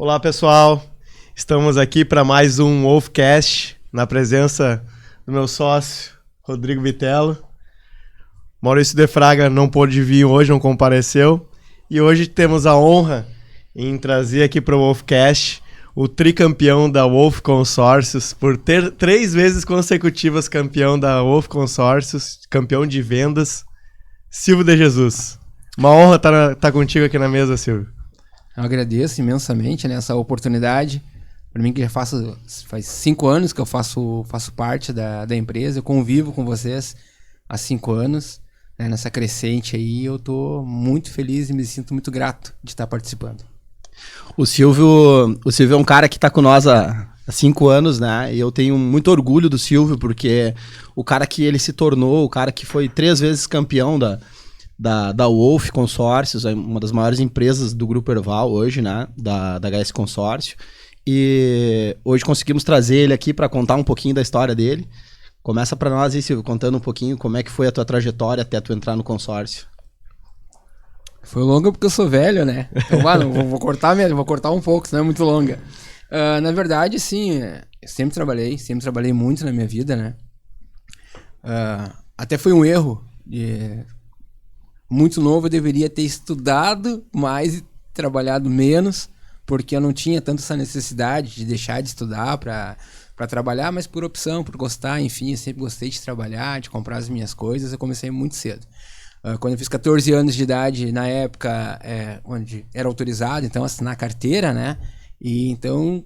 Olá, pessoal. Estamos aqui para mais um Wolfcast, na presença do meu sócio, Rodrigo Vitello. Maurício de Fraga não pôde vir hoje, não compareceu. E hoje temos a honra em trazer aqui para o Wolfcast o tricampeão da Wolf Consórcios, por ter 3 vezes consecutivas campeão da Wolf Consórcios, campeão de vendas, Silvio de Jesus. Uma honra estar contigo aqui na mesa, Silvio. Eu agradeço imensamente, né, essa oportunidade. Para mim, que já faz 5 anos que eu faço parte da empresa, eu convivo com vocês há 5 anos, né, nessa crescente aí. Eu estou muito feliz e me sinto muito grato de estar participando. O Silvio é um cara que está com nós há 5 anos, né? E eu tenho muito orgulho do Silvio, porque o cara que ele se tornou, o cara que foi 3 vezes campeão da Wolf Consórcios, uma das maiores empresas do Grupo Erval hoje, né? Da HS Consórcio. E hoje conseguimos trazer ele aqui para contar um pouquinho da história dele. Começa para nós aí, Silvio, contando um pouquinho como é que foi a tua trajetória até tu entrar no consórcio. Foi longa porque eu sou velho, né? Então, mano, vou cortar mesmo, vou cortar um pouco, senão é muito longa. Na verdade, sim, eu sempre trabalhei muito na minha vida, né? Até foi um erro. Muito novo, eu deveria ter estudado mais e trabalhado menos, porque eu não tinha tanto essa necessidade de deixar de estudar para trabalhar, mas por opção, por gostar, enfim, eu sempre gostei de trabalhar, de comprar as minhas coisas. Eu comecei muito cedo. Quando eu fiz 14 anos de idade, na época onde era autorizado, então, assinar a carteira, né? E então,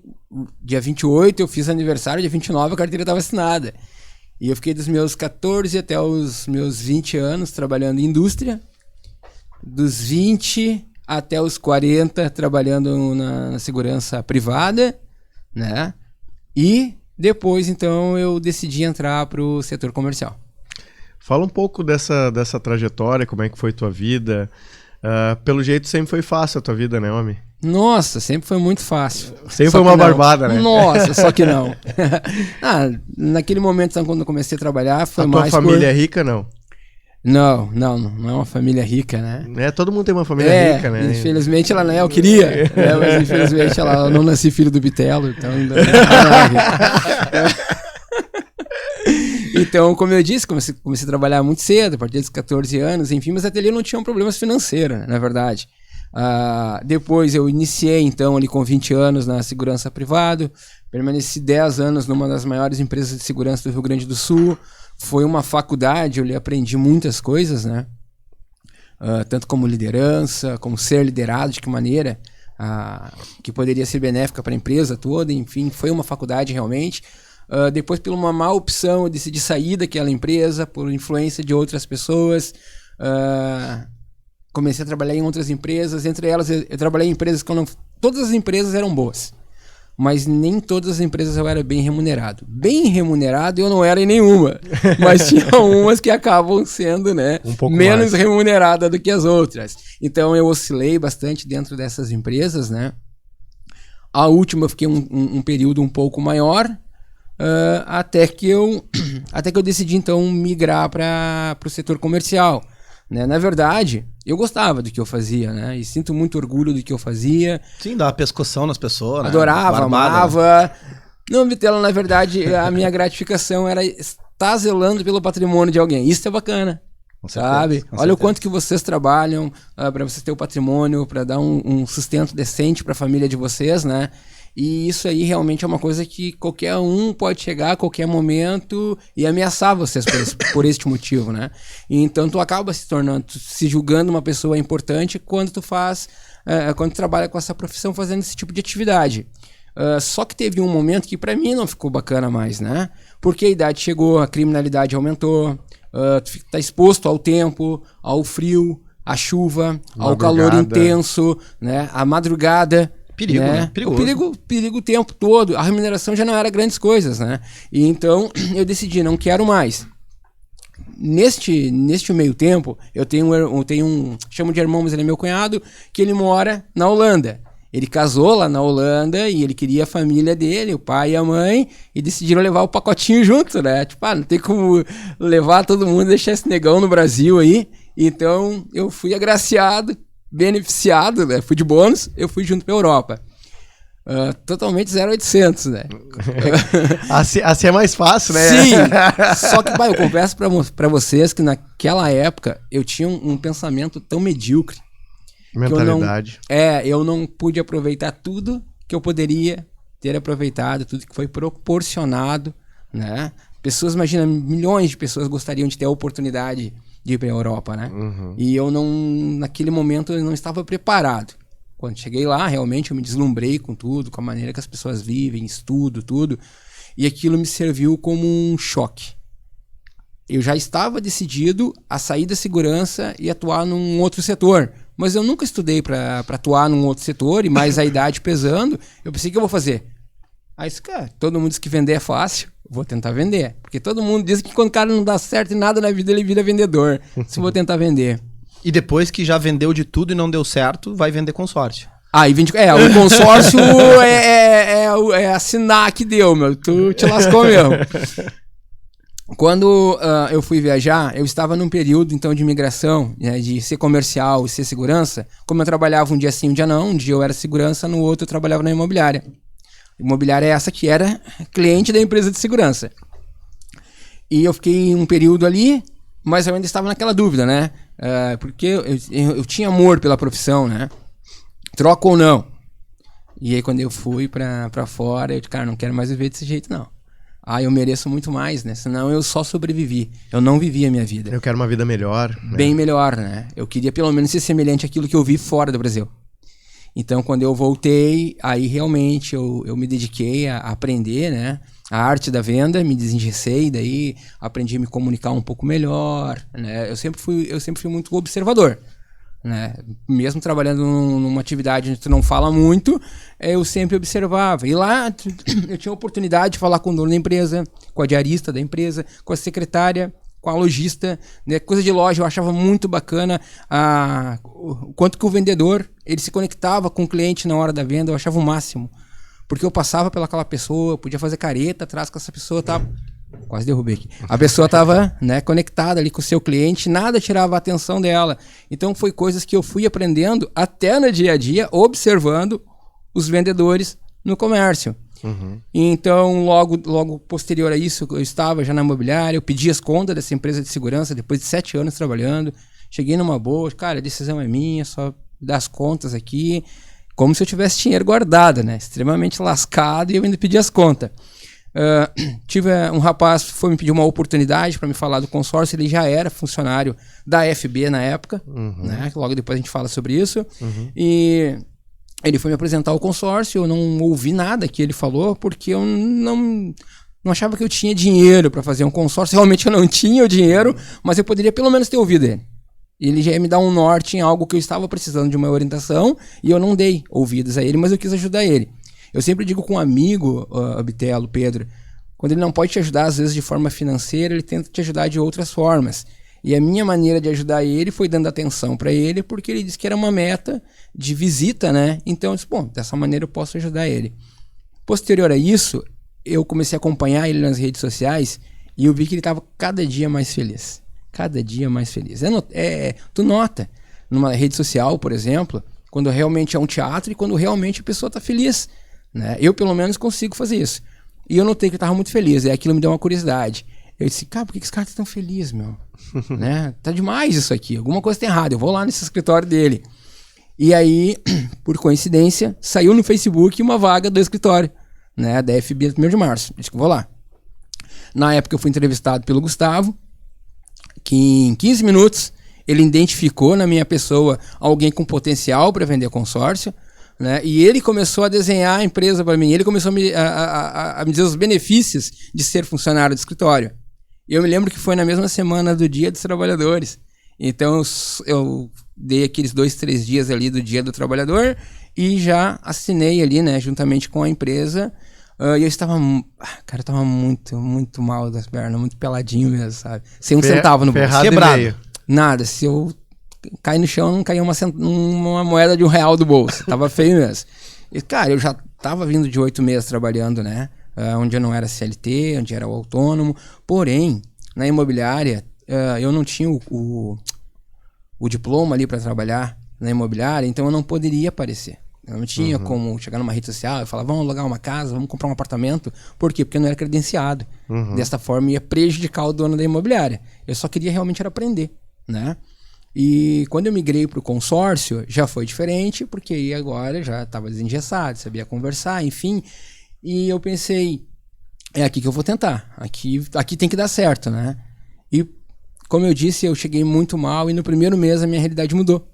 dia 28 eu fiz aniversário, dia 29 a carteira estava assinada. E eu fiquei dos meus 14 até os meus 20 anos trabalhando em indústria, dos 20 até os 40 trabalhando na segurança privada, né? E depois, então, eu decidi entrar para o setor comercial. Fala um pouco dessa trajetória, como é que foi tua vida. Pelo jeito sempre foi fácil a tua vida, né, homem? Nossa, sempre foi muito fácil. Sempre foi uma barbada, né? Nossa, só que não. Naquele momento, então, quando eu comecei a trabalhar, foi mais... A tua família é rica, não? Não é uma família rica, né? Todo mundo tem uma família rica, né? Infelizmente ela não é, eu queria, né? Mas infelizmente ela não nasci filho do Vitello, então ainda não é. Então, como eu disse, comecei a trabalhar muito cedo, a partir dos 14 anos, enfim, mas até ali eu não tinha problemas financeiros, na verdade. Depois eu iniciei, então, ali com 20 anos na segurança privada, permaneci 10 anos numa das maiores empresas de segurança do Rio Grande do Sul. Foi uma faculdade, eu ali aprendi muitas coisas, né? Tanto como liderança, como ser liderado, de que maneira que poderia ser benéfica para a empresa toda, enfim, foi uma faculdade realmente. Depois, por uma má opção, eu decidi sair daquela empresa, por influência de outras pessoas. Comecei a trabalhar em outras empresas, entre elas eu trabalhei em empresas que todas as empresas eram boas, mas nem todas as empresas eu era bem remunerado. Bem remunerado eu não era em nenhuma, mas tinha umas que acabam sendo, né, menos remunerada do que as outras. Então eu oscilei bastante dentro dessas empresas, né. A última eu fiquei um período um pouco maior, até que eu decidi então migrar para o setor comercial, né? Na verdade, eu gostava do que eu fazia, né? E sinto muito orgulho do que eu fazia. Sim, dá uma pescoção nas pessoas, né? Adorava, amava. Não, Vitello, na verdade, a minha gratificação era estar zelando pelo patrimônio de alguém. Isso é bacana. Com certeza, sabe? Olha o quanto que vocês trabalham para vocês terem o patrimônio, para dar um sustento decente para a família de vocês, né? E isso aí realmente é uma coisa que qualquer um pode chegar a qualquer momento e ameaçar vocês por este motivo, né? E então tu acaba se julgando uma pessoa importante quando tu trabalha com essa profissão fazendo esse tipo de atividade. Só que teve um momento que para mim não ficou bacana mais, né? Porque a idade chegou, a criminalidade aumentou, tu tá exposto ao tempo, ao frio, à chuva, ao calor intenso, né? À madrugada. Perigo, né? Perigo o tempo todo. A remuneração já não era grandes coisas, né? E então eu decidi, não quero mais. Neste meio tempo, eu tenho chamo de irmão, mas ele é meu cunhado, que ele mora na Holanda. Ele casou lá na Holanda e ele queria a família dele, o pai e a mãe, e decidiram levar o pacotinho junto, né? Tipo, não tem como levar todo mundo e deixar esse negão no Brasil aí. Então eu fui agraciado, beneficiado, né? Fui de bônus, eu fui junto pra Europa. Totalmente 0800, né? Assim é mais fácil, né? Sim! Só que, eu confesso pra vocês que naquela época eu tinha um pensamento tão medíocre. Mentalidade. Eu não pude aproveitar tudo que eu poderia ter aproveitado, tudo que foi proporcionado, né? Pessoas, imagina, milhões de pessoas gostariam de ter a oportunidade de ir para a Europa, né? Uhum. E eu naquele momento eu não estava preparado. Quando cheguei lá, realmente eu me deslumbrei com tudo, com a maneira que as pessoas vivem, estudo, tudo. E aquilo me serviu como um choque. Eu já estava decidido a sair da segurança e atuar num outro setor. Mas eu nunca estudei para atuar num outro setor, e mais a idade pesando, eu pensei, o que eu vou fazer? Aí, cara, todo mundo diz que vender é fácil, vou tentar vender. Porque todo mundo diz que quando o cara não dá certo em nada na vida, ele vira vendedor. Se eu vou tentar vender. E depois que já vendeu de tudo e não deu certo, vai vender consórcio. E o consórcio é assinar que deu, meu. Tu te lascou mesmo. Quando eu fui viajar, eu estava num período, então, de migração, né, de ser comercial e ser segurança. Como eu trabalhava um dia sim, um dia não. Um dia eu era segurança, no outro eu trabalhava na imobiliária. Imobiliária é essa que era cliente da empresa de segurança. E eu fiquei um período ali, mas eu ainda estava naquela dúvida, né? Porque eu tinha amor pela profissão, né? Troca ou não? E aí quando eu fui pra fora, eu disse, cara, não quero mais viver desse jeito, não. Eu mereço muito mais, né? Senão eu só sobrevivi. Eu não vivi a minha vida. Eu quero uma vida melhor. Bem melhor, né? Eu queria pelo menos ser semelhante àquilo que eu vi fora do Brasil. Então, quando eu voltei, aí realmente eu me dediquei a aprender, né? A arte da venda, me desengessei, daí aprendi a me comunicar um pouco melhor, né? Eu sempre fui muito observador, né? Mesmo trabalhando numa atividade onde tu não fala muito, eu sempre observava. E lá eu tinha a oportunidade de falar com o dono da empresa, com a diarista da empresa, com a secretária, com a lojista, né? Coisa de loja, eu achava muito bacana o quanto que o vendedor ele se conectava com o cliente na hora da venda, eu achava o máximo. Porque eu passava pelaquela pessoa, eu podia fazer careta atrás com essa pessoa, tava... Quase derrubei aqui. A pessoa estava, né, conectada ali com o seu cliente, nada tirava a atenção dela. Então foi coisas que eu fui aprendendo até no dia a dia, observando os vendedores no comércio. Uhum. Então, logo posterior a isso, eu estava já na imobiliária, eu pedi as contas dessa empresa de segurança depois de 7 anos trabalhando. Cheguei numa boa, cara, a decisão é minha, só dar as contas aqui, como se eu tivesse dinheiro guardado, né? Extremamente lascado, e eu ainda pedi as contas. Tive um rapaz que foi me pedir uma oportunidade para me falar do consórcio, ele já era funcionário da FB na época, né? Logo depois a gente fala sobre isso. E ele foi me apresentar o consórcio, eu não ouvi nada que ele falou, porque eu não achava que eu tinha dinheiro para fazer um consórcio. Realmente eu não tinha o dinheiro, mas eu poderia pelo menos ter ouvido ele. Ele já ia me dar um norte em algo que eu estava precisando de uma orientação, e eu não dei ouvidos a ele, mas eu quis ajudar ele. Eu sempre digo com um amigo, Bitelo, Pedro, quando ele não pode te ajudar, às vezes, de forma financeira, ele tenta te ajudar de outras formas. E a minha maneira de ajudar ele foi dando atenção para ele, porque ele disse que era uma meta de visita, né? Então eu disse, bom, dessa maneira eu posso ajudar ele. Posterior a isso, eu comecei a acompanhar ele nas redes sociais e eu vi que ele estava cada dia mais feliz. Cada dia mais feliz. Tu nota, numa rede social, por exemplo, quando realmente é um teatro e quando realmente a pessoa está feliz. Né? Eu, pelo menos, consigo fazer isso. E eu notei que eu estava muito feliz. E aquilo me deu uma curiosidade. Eu disse, cara, por que esse cara tá tão feliz, meu? Né? Tá demais isso aqui. Alguma coisa tá errada. Eu vou lá nesse escritório dele. E aí, por coincidência, saiu no Facebook uma vaga do escritório, né? Da FB do 1º de março. Eu disse que eu vou lá. Na época eu fui entrevistado pelo Gustavo, que em 15 minutos ele identificou na minha pessoa alguém com potencial para vender consórcio. Né? E ele começou a desenhar a empresa para mim. Ele começou a me dizer os benefícios de ser funcionário do escritório. E eu me lembro que foi na mesma semana do Dia dos Trabalhadores. Então eu dei aqueles 2-3 dias ali do Dia do Trabalhador e já assinei ali, né, juntamente com a empresa. E eu estava, cara, eu estava muito, muito mal das pernas, muito peladinho mesmo, sabe? Sem um centavo no bolso. Quebrado. Nada, se eu cair no chão, não caía uma moeda de R$1 do bolso. Tava feio mesmo. E, cara, eu já tava vindo de 8 meses trabalhando, né? Onde eu não era CLT, onde era autônomo. Porém, na imobiliária, eu não tinha o diploma ali para trabalhar na imobiliária, então eu não poderia aparecer. Eu não tinha como chegar numa rede social e falar, vamos alugar uma casa, vamos comprar um apartamento. Por quê? Porque eu não era credenciado. Dessa forma ia prejudicar o dono da imobiliária. Eu só queria realmente era aprender, né? E quando eu migrei para o consórcio, já foi diferente, porque aí agora já estava desengessado, sabia conversar, enfim. E eu pensei, é aqui que eu vou tentar. Aqui tem que dar certo, né? E como eu disse, eu cheguei muito mal e no primeiro mês a minha realidade mudou.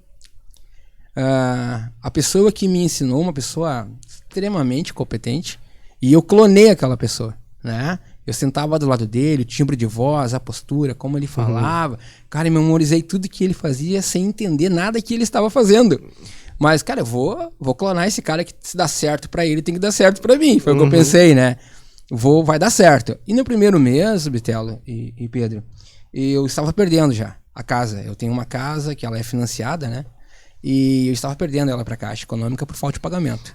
A pessoa que me ensinou, uma pessoa extremamente competente, e eu clonei aquela pessoa, né? Eu sentava do lado dele, o timbre de voz, a postura, como ele falava. Cara, eu memorizei tudo que ele fazia sem entender nada que ele estava fazendo. Mas, cara, eu vou clonar esse cara que se dá certo pra ele, tem que dar certo pra mim. Foi o que eu pensei, né? Vai dar certo. E no primeiro mês, Bitelo e Pedro, eu estava perdendo já a casa. Eu tenho uma casa que ela é financiada, né? E eu estava perdendo ela pra Caixa Econômica por falta de pagamento.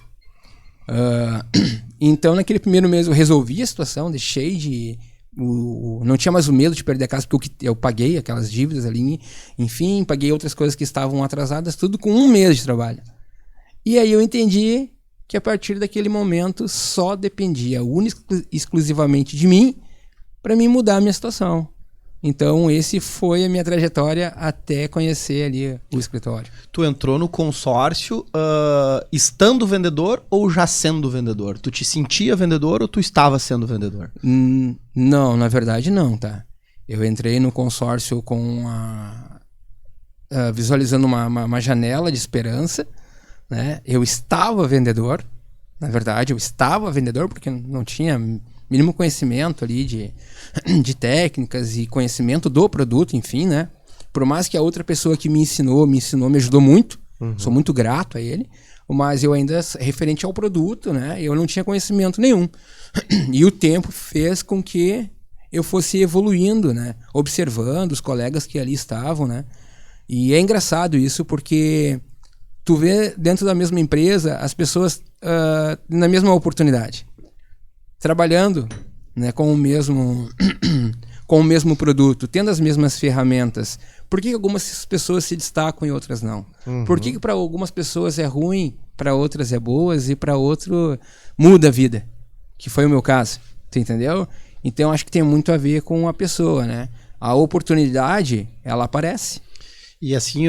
Então naquele primeiro mês eu resolvi a situação, deixei de... não tinha mais o medo de perder a casa, porque eu paguei aquelas dívidas ali, enfim, paguei outras coisas que estavam atrasadas, tudo com 1 mês de trabalho. E aí eu entendi que a partir daquele momento só dependia única e exclusivamente de mim para mim mudar a minha situação. Então esse foi a minha trajetória até conhecer ali o escritório. Tu entrou no consórcio estando vendedor ou já sendo vendedor? Tu te sentia vendedor ou tu estava sendo vendedor? Não, na verdade não, tá? Eu entrei no consórcio com visualizando uma janela de esperança, né? Eu estava vendedor, na verdade eu estava vendedor porque não tinha mínimo conhecimento ali de técnicas e conhecimento do produto, enfim, né? Por mais que a outra pessoa que me ensinou, me ajudou muito, sou muito grato a ele, mas eu ainda, referente ao produto, né? Eu não tinha conhecimento nenhum. E o tempo fez com que eu fosse evoluindo, né? Observando os colegas que ali estavam, né? E é engraçado isso porque tu vê dentro da mesma empresa as pessoas na mesma oportunidade, trabalhando, né, com o mesmo produto, tendo as mesmas ferramentas. Por que algumas pessoas se destacam e outras não? Por que para algumas pessoas é ruim, para outras é boas e para outro muda a vida? Que foi o meu caso, tu entendeu? Então acho que tem muito a ver com a pessoa, né? A oportunidade, ela aparece. E assim,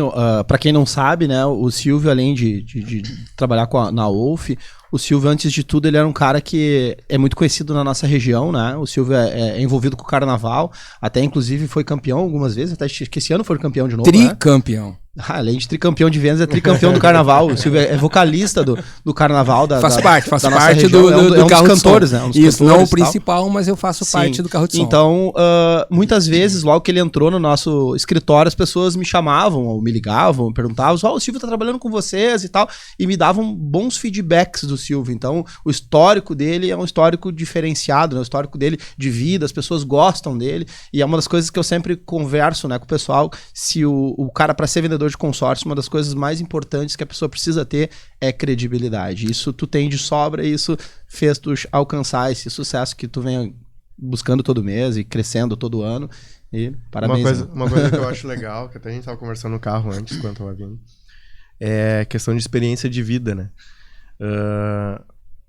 para quem não sabe, né, o Silvio, além de trabalhar na Wolf, o Silvio, antes de tudo, ele era um cara que é muito conhecido na nossa região, né? O Silvio é envolvido com o carnaval, até inclusive foi campeão algumas vezes, até que esse ano foi campeão de novo, Tricampeão. Né? Além de tricampeão de vendas, é tricampeão do carnaval. O Silvio é vocalista do carnaval faz parte região. do carro dos cantores, de som. né? Isso, não o principal, mas eu faço parte do carro de som. Então, muitas vezes, logo que ele entrou no nosso escritório, as pessoas me chamavam, ou me ligavam, perguntavam, o Silvio tá trabalhando com vocês e tal, e me davam bons feedbacks do Silvio. Então, o histórico dele é um histórico diferenciado, né? O histórico dele de vida, as pessoas gostam dele, e é uma das coisas que eu sempre converso, né, com o pessoal, se o cara, para ser vendedor de consórcio, uma das coisas mais importantes que a pessoa precisa ter é credibilidade. Isso tu tem de sobra e isso fez tu alcançar esse sucesso que tu vem buscando todo mês e crescendo todo ano. E parabéns. Uma coisa que eu acho legal, que até a gente estava conversando no carro antes, quando eu estava vindo, é questão de experiência de vida, né?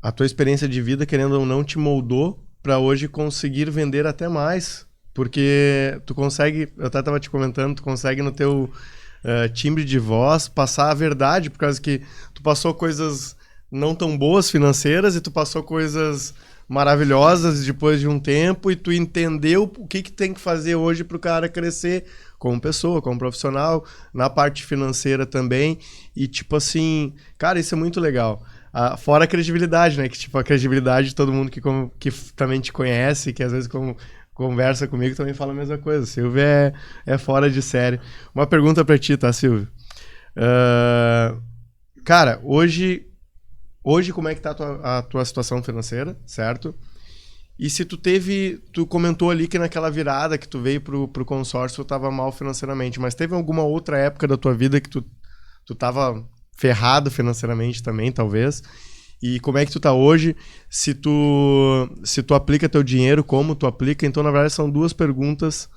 A tua experiência de vida, querendo ou não, te moldou para hoje conseguir vender até mais. Porque tu consegue, eu até estava te comentando, tu consegue no teu timbre de voz passar a verdade, por causa que tu passou coisas não tão boas financeiras e tu passou coisas maravilhosas depois de um tempo e tu entendeu o que tem que fazer hoje para o cara crescer como pessoa, como profissional, na parte financeira também. E tipo assim, cara, isso é muito legal. Fora a credibilidade, né? Que tipo, a credibilidade de todo mundo que também te conhece, que às vezes conversa comigo também fala a mesma coisa. Silvio é fora de série. Uma pergunta pra ti, tá, Silvio? Cara, hoje como é que tá a tua situação financeira, certo? E se tu comentou ali que naquela virada que tu veio pro consórcio tu tava mal financeiramente, mas teve alguma outra época da tua vida que tu tava ferrado financeiramente também, talvez? E como é que tu tá hoje? Se tu aplica teu dinheiro, como tu aplica? Então, na verdade, são duas perguntas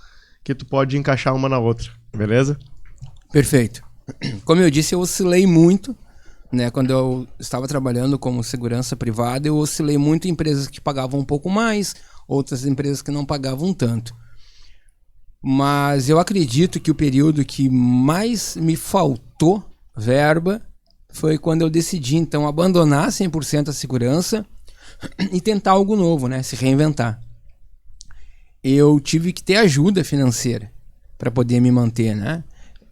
que tu pode encaixar uma na outra, beleza? Perfeito. Como eu disse, eu oscilei muito né? Quando eu estava trabalhando como segurança privada, eu oscilei muito em empresas que pagavam um pouco mais, outras empresas que não pagavam tanto. Mas eu acredito que o período que mais me faltou verba foi quando eu decidi, então, abandonar 100% a segurança e tentar algo novo, né? Se reinventar. Eu tive que ter ajuda financeira para poder me manter, né?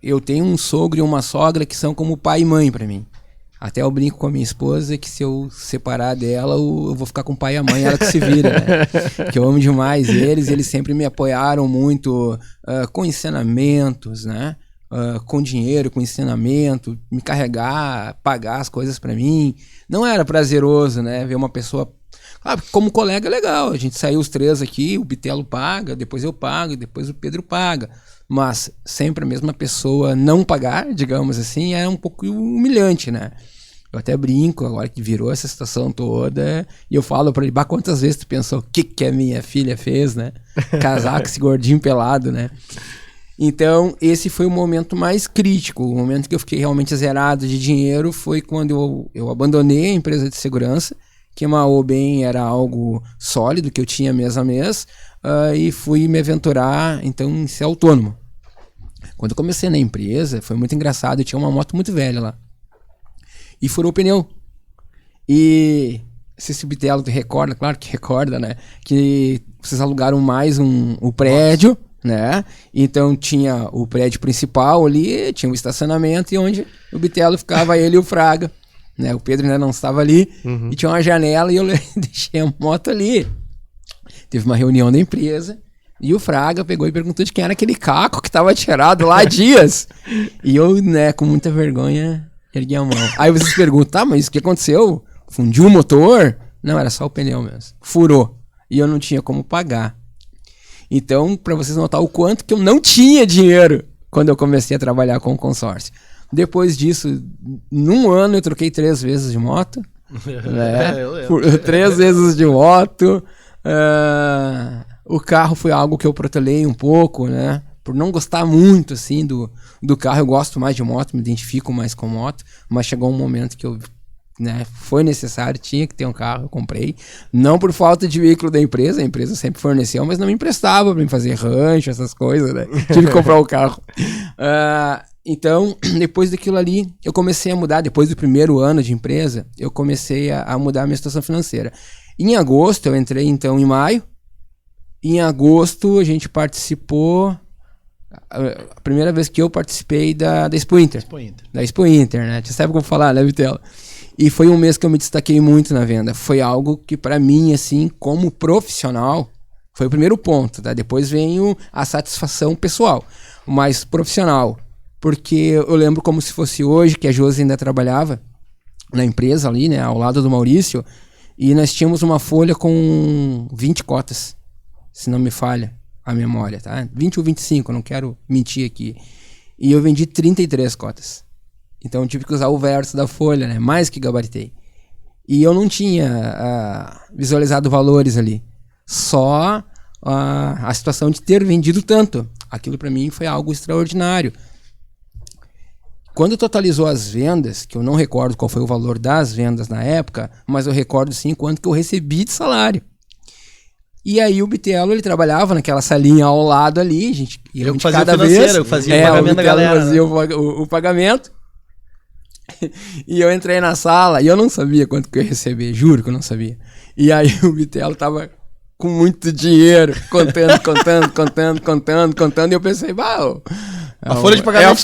Eu tenho um sogro e uma sogra que são como pai e mãe para mim. Até eu brinco com a minha esposa que se eu separar dela, eu vou ficar com o pai e a mãe, ela que se vira, né? Que eu amo demais eles sempre me apoiaram muito com ensinamentos, né? Com dinheiro, com ensinamento, me carregar, pagar as coisas pra mim. Não era prazeroso, né? Ver uma pessoa... Claro, como colega é legal, a gente saiu os três aqui, o Bitelo paga, depois eu pago, depois o Pedro paga. Mas sempre a mesma pessoa não pagar, digamos assim, era um pouco humilhante, né? Eu até brinco, agora que virou essa situação toda, e eu falo pra ele, bah, quantas vezes tu pensou, o que a minha filha fez, né? Casar com esse gordinho pelado, né? Então, esse foi o momento mais crítico. O momento que eu fiquei realmente zerado de dinheiro foi quando eu abandonei a empresa de segurança, que mal bem era algo sólido, que eu tinha mês a mês, e fui me aventurar, então, em ser autônomo. Quando eu comecei na empresa, foi muito engraçado, eu tinha uma moto muito velha lá. E furou o pneu. E se esse Bitelo te recorda, claro que recorda, né? Que vocês alugaram mais o prédio, né? Então tinha o prédio principal ali, tinha um estacionamento e onde o Bitelo ficava, ele e o Fraga, né? O Pedro ainda não estava ali, e tinha uma janela e eu deixei a moto ali. Teve uma reunião da empresa e o Fraga pegou e perguntou de quem era aquele caco que estava tirado lá há dias. E eu, né, com muita vergonha, ergui a mão. Aí vocês perguntam, tá, mas o que aconteceu? Fundiu o motor? Não, era só o pneu mesmo. Furou. E eu não tinha como pagar. Então, para vocês notar o quanto que eu não tinha dinheiro quando eu comecei a trabalhar com o consórcio. Depois disso, num ano eu troquei 3 vezes de moto. Né? 3 vezes de moto. O carro foi algo que eu protelei um pouco, né? Por não gostar muito, assim, do carro. Eu gosto mais de moto, me identifico mais com moto. Mas chegou um momento que eu... né, foi necessário, tinha que ter um carro, eu comprei. Não por falta de veículo da empresa, a empresa sempre forneceu, mas não me emprestava para me fazer rancho, essas coisas, né? Tive que comprar o carro. Então, depois daquilo ali, eu comecei a mudar. Depois do primeiro ano de empresa, eu comecei a mudar a minha situação financeira. Em agosto, eu entrei então em maio. Em agosto, a gente participou... A primeira vez que eu participei da Expo Inter. Da Expo Inter, né? Você sabe como falar, né, Bitelo? E foi um mês que eu me destaquei muito na venda. Foi algo que, pra mim, assim, como profissional, foi o primeiro ponto, tá? Depois vem a satisfação pessoal, mas profissional. Porque eu lembro como se fosse hoje, que a Josi ainda trabalhava na empresa ali, né? Ao lado do Maurício. E nós tínhamos uma folha com 20 cotas, se não me falha a memória, tá? 20 ou 25, não quero mentir aqui. E eu vendi 33 cotas. Então eu tive que usar o verso da folha, né? Mais que gabaritei. E eu não tinha visualizado valores ali. Só a situação de ter vendido tanto. Aquilo para mim foi algo extraordinário. Quando totalizou as vendas, que eu não recordo qual foi o valor das vendas na época, mas eu recordo sim quanto que eu recebi de salário. E aí o Bitelo, ele trabalhava naquela salinha ao lado ali, a gente ia eu fazia cada vez, eu fazia o pagamento da galera. Fazia o pagamento. E eu entrei na sala e eu não sabia quanto que eu ia receber, juro que eu não sabia. E aí o Bitelo tava com muito dinheiro, contando, e eu pensei, a folha de pagamento,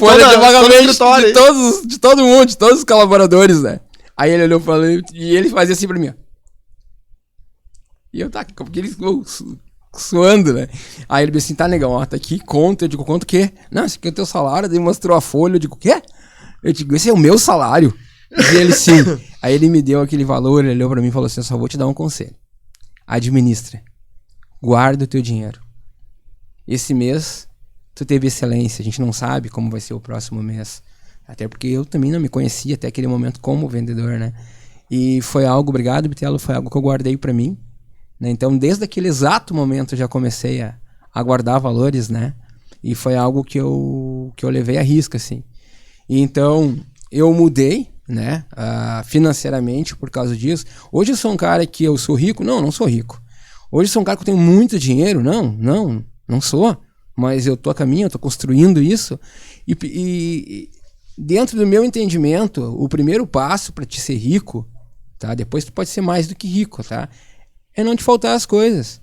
de todo mundo, de todos os colaboradores, né? Aí ele olhou e falou, e ele fazia assim pra mim, ó. E eu porque ele ficou suando, né? Aí ele disse assim, tá, negão, ó, tá aqui, conta. Eu digo, conta o quê? Não, esse aqui é o teu salário. Daí mostrou a folha, eu digo, o quê? Eu digo, esse é o meu salário. E ele, sim. Aí ele me deu aquele valor, ele olhou pra mim e falou assim, eu só vou te dar um conselho. Administra. Guarda o teu dinheiro. Esse mês, tu teve excelência, a gente não sabe como vai ser o próximo mês. Até porque eu também não me conhecia até aquele momento como vendedor, né? E foi algo, obrigado, Bitelo, foi algo que eu guardei pra mim. Né? Então, desde aquele exato momento, eu já comecei a guardar valores, né? E foi algo que eu levei à risca, assim. E então, eu mudei, né? Financeiramente por causa disso. Hoje eu sou um cara que eu sou rico? Não sou rico. Hoje eu sou um cara que eu tenho muito dinheiro? Não sou. Mas eu tô a caminho, eu tô construindo isso. E dentro do meu entendimento, o primeiro passo para te ser rico, tá? Depois tu pode ser mais do que rico, tá? É não te faltar as coisas.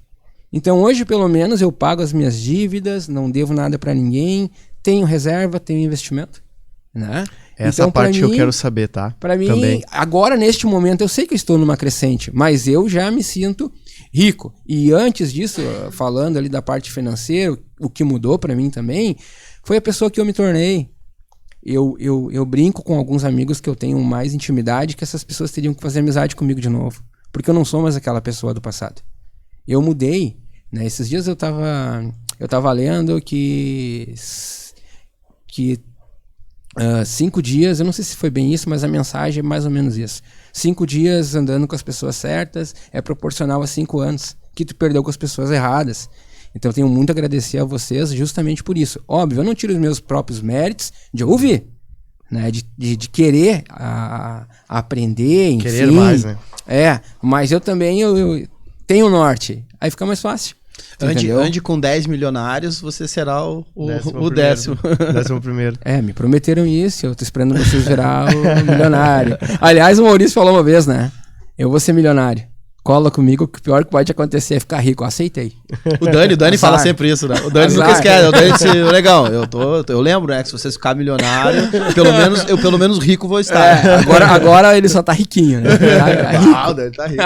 Então hoje, pelo menos, eu pago as minhas dívidas, não devo nada para ninguém, tenho reserva, tenho investimento, né? Essa então, parte mim, que eu quero saber, tá? Para mim, também. agora, neste momento, eu sei que eu estou numa crescente, mas eu já me sinto rico. E antes disso, falando ali da parte financeira, o que mudou para mim também, foi a pessoa que eu me tornei. Eu brinco com alguns amigos que eu tenho mais intimidade, que essas pessoas teriam que fazer amizade comigo de novo. Porque eu não sou mais aquela pessoa do passado. Eu mudei, né? Esses dias eu tava lendo que 5 dias, eu não sei se foi bem isso, mas a mensagem é mais ou menos isso. 5 dias andando com as pessoas certas é proporcional a 5 anos que tu perdeu com as pessoas erradas. Então eu tenho muito a agradecer a vocês justamente por isso. Óbvio, eu não tiro os meus próprios méritos de ouvir, né? De querer aprender, enfim. Querer mais, né? Mas eu também eu tenho norte. Aí fica mais fácil. Ande com 10 milionários, você será o 10º. 11º. Me prometeram isso, eu tô esperando vocês virar o milionário. Aliás, o Maurício falou uma vez, né? Eu vou ser milionário. Cola comigo, que o pior que pode acontecer é ficar rico. Eu aceitei. O Dani fala sempre isso, né? O Dani nunca esquece. O Dani disse, legal, eu lembro, né? Que se você ficar milionário, pelo menos rico vou estar. Agora ele só tá riquinho, né? O Dani tá rico.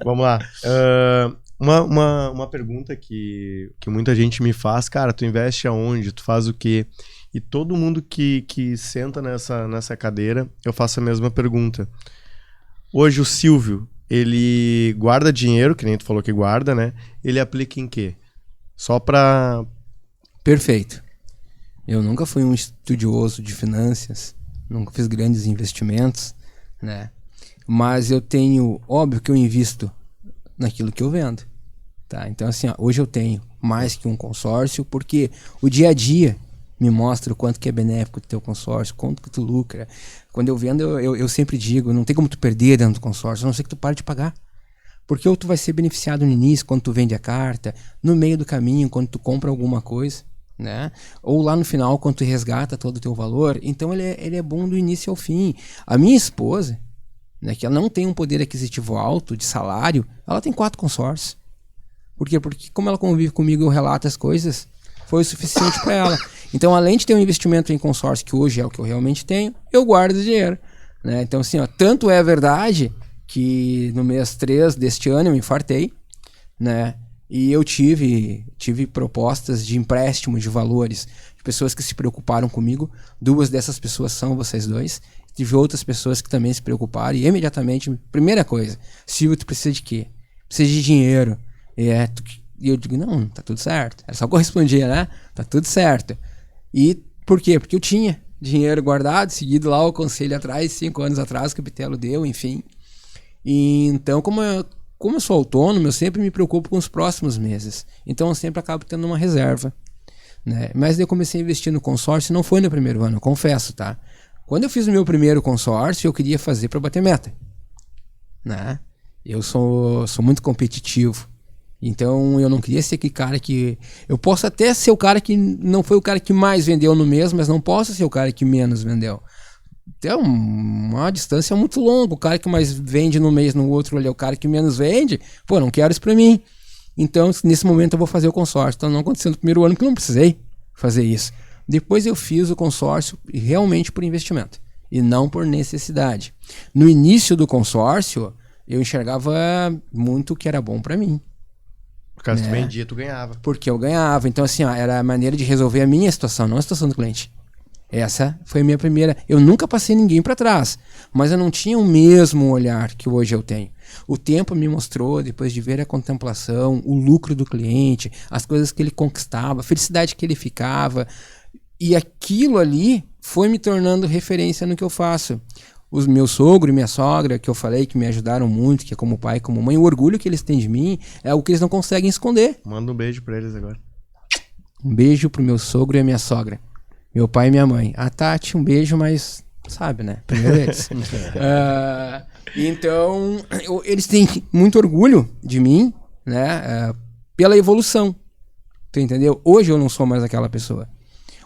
Vamos lá. Uma pergunta que muita gente me faz, cara, tu investe aonde? Tu faz o quê? E todo mundo que senta nessa cadeira, eu faço a mesma pergunta. Hoje o Silvio, ele guarda dinheiro, que nem tu falou que guarda, né? Ele aplica em quê? Só pra... Perfeito. Eu nunca fui um estudioso de finanças, nunca fiz grandes investimentos, né? Mas eu tenho, óbvio que eu invisto naquilo que eu vendo, tá? Então assim, hoje eu tenho mais que um consórcio, porque o dia a dia me mostra o quanto que é benéfico o teu consórcio, quanto que tu lucra. Quando eu vendo, eu sempre digo, não tem como tu perder dentro do consórcio, a não ser que tu pare de pagar. Porque ou tu vai ser beneficiado no início, quando tu vende a carta, no meio do caminho, quando tu compra alguma coisa, né? Ou lá no final, quando tu resgata todo o teu valor. Então ele é bom do início ao fim. A minha esposa, né, que ela não tem um poder aquisitivo alto de salário, ela tem 4 consórcios. Por quê? Porque como ela convive comigo e eu relato as coisas, foi o suficiente para ela. Então, além de ter um investimento em consórcio, que hoje é o que eu realmente tenho, eu guardo dinheiro, né? Então, assim, tanto é verdade que no mês 3 deste ano eu me infartei, né? E eu tive propostas de empréstimo de valores de pessoas que se preocuparam comigo. 2 dessas pessoas são vocês dois. Tive outras pessoas que também se preocuparam e imediatamente, primeira coisa, Silvio, tu precisa de quê? Precisa de dinheiro. E eu digo, não, tá tudo certo. Era só correspondia, né? Tá tudo certo. E por quê? Porque eu tinha dinheiro guardado, seguido lá o conselho atrás, 5 anos atrás, que o Bitelo deu, enfim. E então, como eu sou autônomo, eu sempre me preocupo com os próximos meses. Então, eu sempre acabo tendo uma reserva, né? Mas eu comecei a investir no consórcio, não foi no primeiro ano, eu confesso, tá? Quando eu fiz o meu primeiro consórcio, eu queria fazer para bater meta, né? Eu sou muito competitivo. Então eu não queria ser aquele cara que... Eu posso até ser o cara que não foi o cara que mais vendeu no mês, mas não posso ser o cara que menos vendeu. Tem uma distância muito longa. O cara que mais vende no mês no outro ali é o cara que menos vende. Pô, não quero isso pra mim. Então nesse momento eu vou fazer o consórcio. Então não aconteceu no primeiro ano que eu não precisei fazer isso. Depois eu fiz o consórcio realmente por investimento e não por necessidade. No início do consórcio eu enxergava muito o que era bom pra mim. Por causa que tu vendia, tu ganhava. Porque eu ganhava. Então, assim, era a maneira de resolver a minha situação, não a situação do cliente. Essa foi a minha primeira... Eu nunca passei ninguém para trás, mas eu não tinha o mesmo olhar que hoje eu tenho. O tempo me mostrou, depois de ver a contemplação, o lucro do cliente, as coisas que ele conquistava, a felicidade que ele ficava. E aquilo ali foi me tornando referência no que eu faço. Os meu sogro e minha sogra, que eu falei que me ajudaram muito, que é como pai, como mãe, o orgulho que eles têm de mim é algo que eles não conseguem esconder. Manda um beijo pra eles agora. Um beijo pro meu sogro e a minha sogra. Meu pai e minha mãe. A Tati, um beijo, mas sabe, né? Primeiro eles. Então, eles têm muito orgulho de mim, né? Pela evolução. Tu entendeu? Hoje eu não sou mais aquela pessoa.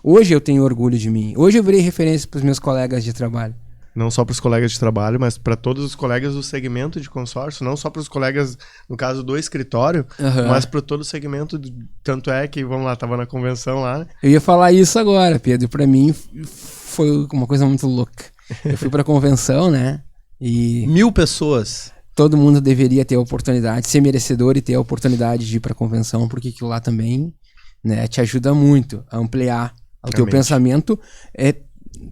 Hoje eu tenho orgulho de mim. Hoje eu virei referência para os meus colegas de trabalho. Não só para os colegas de trabalho, mas para todos os colegas do segmento de consórcio, não só para os colegas, no caso do escritório, mas para todo o segmento. Tanto é que, vamos lá, tava na convenção lá. Eu ia falar isso agora, Pedro. Para mim foi uma coisa muito louca. Eu fui para a convenção, né? E 1000 pessoas. Todo mundo deveria ter a oportunidade, ser merecedor e ter a oportunidade de ir para a convenção, porque aquilo lá também, né, te ajuda muito a ampliar o teu pensamento